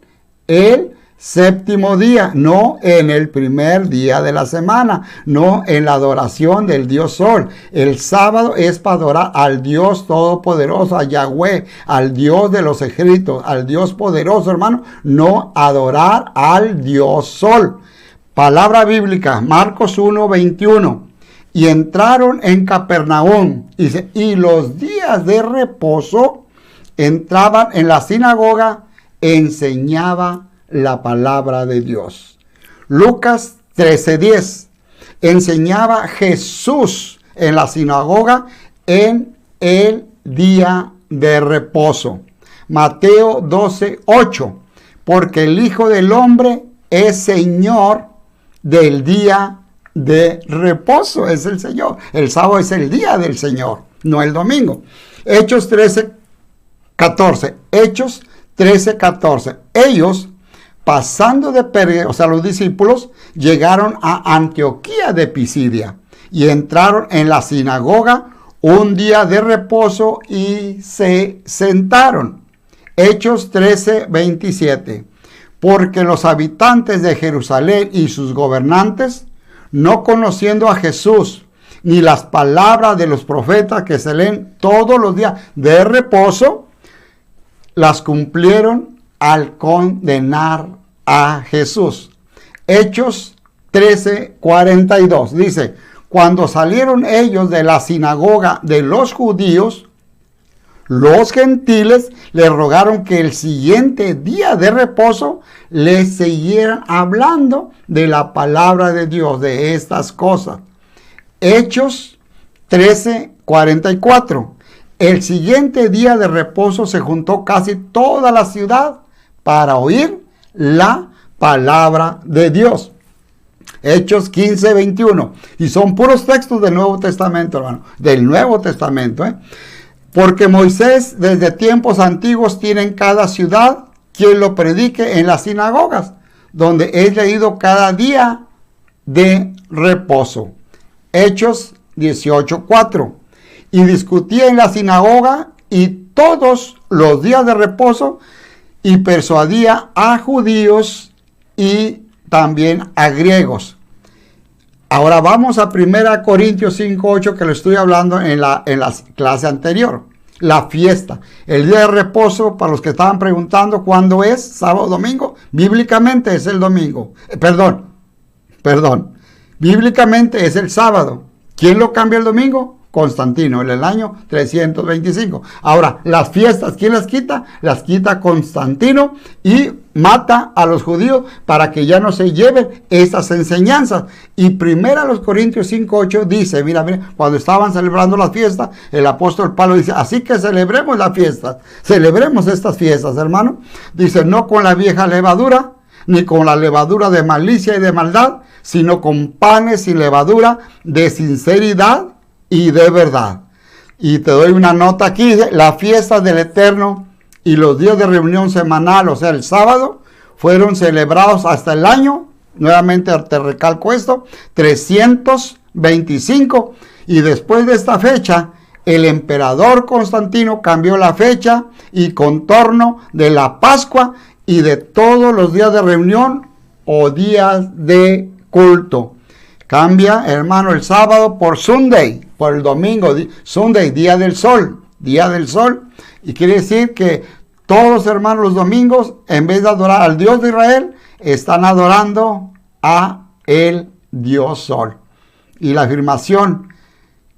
el séptimo día, no en el primer día de la semana, no en la adoración del Dios Sol. El sábado es para adorar al Dios Todopoderoso, a Yahweh, al Dios de los ejércitos, al Dios poderoso, hermano, no adorar al Dios Sol. Palabra bíblica, Marcos 1:21. Y entraron en Capernaum, dice, y los días de reposo entraban en la sinagoga, enseñaba la palabra de Dios. Lucas 13:10, enseñaba Jesús en la sinagoga en el día de reposo. Mateo 12:8, porque el Hijo del Hombre es Señor del día de reposo, es el Señor. El sábado es el día del Señor, no el domingo. Hechos 13:14. Hechos 13:14. Ellos, pasando de Perge, o sea, los discípulos, llegaron a Antioquía de Pisidia y entraron en la sinagoga un día de reposo y se sentaron. Hechos 13:27. Porque los habitantes de Jerusalén y sus gobernantes, no conociendo a Jesús, ni las palabras de los profetas que se leen todos los días de reposo, las cumplieron al condenar a Jesús. Hechos 13:42 dice, cuando salieron ellos de la sinagoga de los judíos, los gentiles le rogaron que el siguiente día de reposo les siguieran hablando de la palabra de Dios, de estas cosas. Hechos 13:44. El siguiente día de reposo se juntó casi toda la ciudad para oír la palabra de Dios. Hechos 15:21. Y son puros textos del Nuevo Testamento, hermano. Del Nuevo Testamento, Porque Moisés desde tiempos antiguos tiene en cada ciudad quien lo predique en las sinagogas, donde es leído cada día de reposo. Hechos 18:4. Y discutía en la sinagoga y todos los días de reposo y persuadía a judíos y también a griegos. Ahora vamos a 1 Corintios 5:8, que lo estoy hablando en la clase anterior. La fiesta, el día de reposo, para los que estaban preguntando cuándo es, sábado o domingo, bíblicamente es el domingo. Perdón. Bíblicamente es el sábado. ¿Quién lo cambia el domingo? Constantino, en el año 325. Ahora, las fiestas, ¿quién las quita? Las quita Constantino y mata a los judíos para que ya no se lleven esas enseñanzas. Y 1 Corintios 5:8 dice, mira, cuando estaban celebrando las fiestas, el apóstol Pablo dice, así que celebremos las fiestas, celebremos estas fiestas, hermano. Dice, no con la vieja levadura, ni con la levadura de malicia y de maldad, sino con panes y levadura de sinceridad y de verdad. Y te doy una nota aquí, dice, la fiesta del Eterno y los días de reunión semanal, o sea, el sábado, fueron celebrados hasta el año, nuevamente te recalco esto, 325, y después de esta fecha, el emperador Constantino cambió la fecha y contorno de la Pascua y de todos los días de reunión o días de culto. Cambia, hermano, el sábado por Sunday, por el domingo, Sunday, día del sol. Y quiere decir que todos, hermanos, los domingos, en vez de adorar al Dios de Israel, están adorando a el Dios Sol. Y la afirmación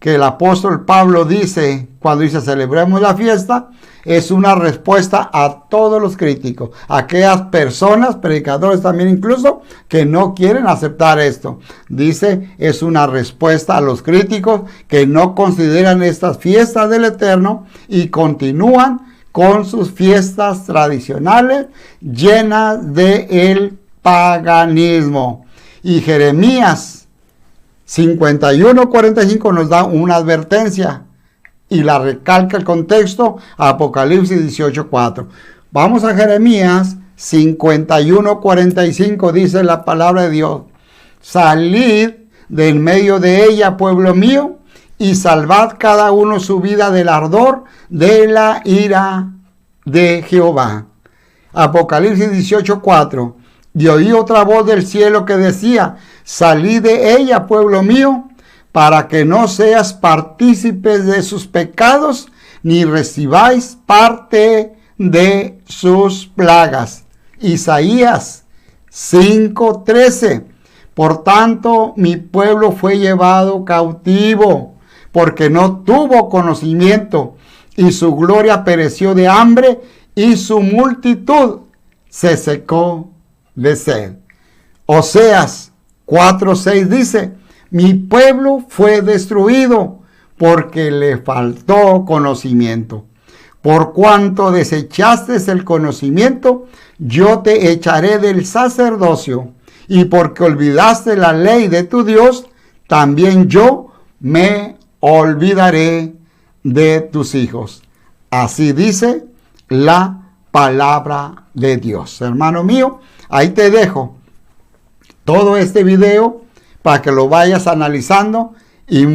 que el apóstol Pablo dice, cuando dice celebremos la fiesta, es una respuesta a todos los críticos, a aquellas personas, predicadores también incluso, que no quieren aceptar esto. Dice, es una respuesta a los críticos que no consideran estas fiestas del Eterno y continúan con sus fiestas tradicionales llenas de el paganismo. Y Jeremías 51:45 nos da una advertencia y la recalca el contexto, Apocalipsis 18:4. Vamos a Jeremías 51:45, dice la palabra de Dios. Salid de en medio de ella, pueblo mío, y salvad cada uno su vida del ardor de la ira de Jehová. Apocalipsis 18:4. Y oí otra voz del cielo que decía, salid de ella, pueblo mío, para que no seas partícipes de sus pecados, ni recibáis parte de sus plagas. Isaías 5:13. Por tanto, mi pueblo fue llevado cautivo, porque no tuvo conocimiento, y su gloria pereció de hambre, y su multitud se secó de sed. Oseas 4:6 dice, mi pueblo fue destruido porque le faltó conocimiento. Por cuanto desechaste el conocimiento, yo te echaré del sacerdocio, y porque olvidaste la ley de tu Dios, también yo me olvidaré de tus hijos. Así dice la palabra de Dios. Hermano mío, ahí te dejo todo este video para que lo vayas analizando y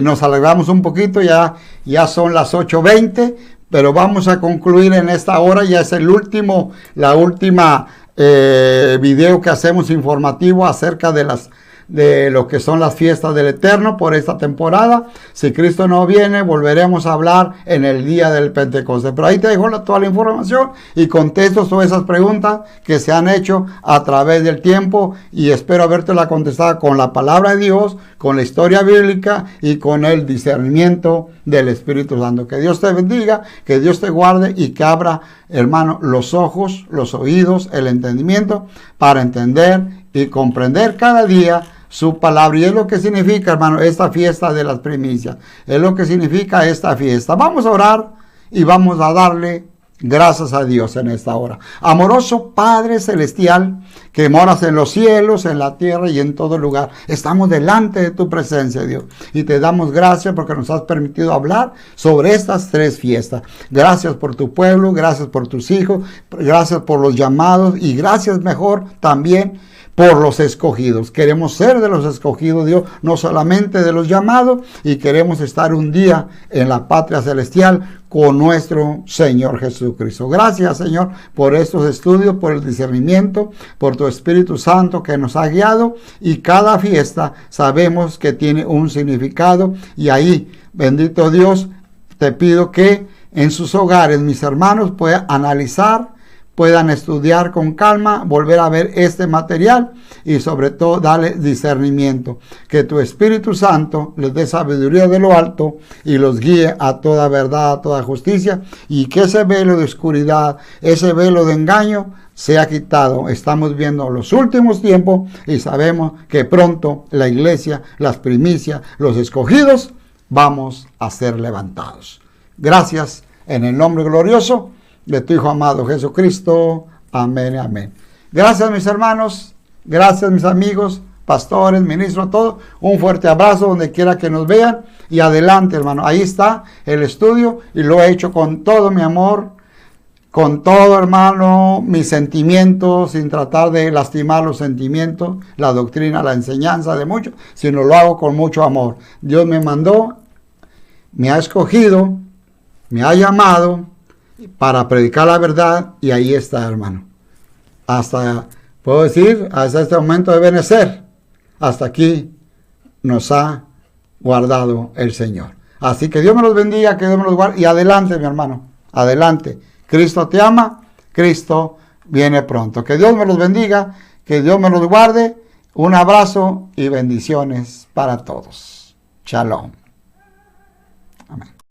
nos alegramos un poquito, ya son las 8:20, pero vamos a concluir en esta hora, ya es la última video que hacemos informativo acerca de lo que son las fiestas del Eterno por esta temporada. Si Cristo no viene, volveremos a hablar en el día del Pentecostés. Pero ahí te dejo toda la información y contesto todas esas preguntas que se han hecho a través del tiempo, y espero habértela contestada con la palabra de Dios, con la historia bíblica y con el discernimiento del Espíritu Santo. Que Dios te bendiga, que Dios te guarde y que abra, hermano, los ojos, los oídos, el entendimiento para entender y comprender cada día su palabra. Y es lo que significa, hermano, esta fiesta de las primicias. Es lo que significa esta fiesta. Vamos a orar y vamos a darle gracias a Dios en esta hora. Amoroso Padre Celestial, que moras en los cielos, en la tierra y en todo lugar, estamos delante de tu presencia, Dios, y te damos gracias porque nos has permitido hablar sobre estas 3 fiestas. Gracias por tu pueblo, gracias por tus hijos, gracias por los llamados y gracias mejor también por los escogidos. Queremos ser de los escogidos, Dios, no solamente de los llamados, y queremos estar un día en la patria celestial con nuestro Señor Jesucristo. Gracias, Señor, por estos estudios, por el discernimiento, por tu Espíritu Santo que nos ha guiado, y cada fiesta sabemos que tiene un significado, y ahí, bendito Dios, te pido que en sus hogares mis hermanos puedan analizar, puedan estudiar con calma, volver a ver este material y sobre todo darle discernimiento. Que tu Espíritu Santo les dé sabiduría de lo alto y los guíe a toda verdad, a toda justicia, y que ese velo de oscuridad, ese velo de engaño sea quitado. Estamos viendo los últimos tiempos y sabemos que pronto la iglesia, las primicias, los escogidos, vamos a ser levantados. Gracias en el nombre glorioso de tu Hijo amado Jesucristo. Amén, amén. Gracias, mis hermanos. Gracias, mis amigos, pastores, ministros, todos. Un fuerte abrazo donde quiera que nos vean. Y adelante, hermano. Ahí está el estudio y lo he hecho con todo mi amor, con todo, hermano, mis sentimientos, sin tratar de lastimar los sentimientos, la doctrina, la enseñanza de muchos, sino lo hago con mucho amor. Dios me mandó, me ha escogido, me ha llamado para predicar la verdad, y ahí está, hermano. Hasta, puedo decir, hasta este momento de Benecer, hasta aquí nos ha guardado el Señor. Así que Dios me los bendiga, que Dios me los guarde, y adelante, mi hermano, adelante. Cristo te ama, Cristo viene pronto. Que Dios me los bendiga, que Dios me los guarde. Un abrazo y bendiciones para todos. Shalom. Amén.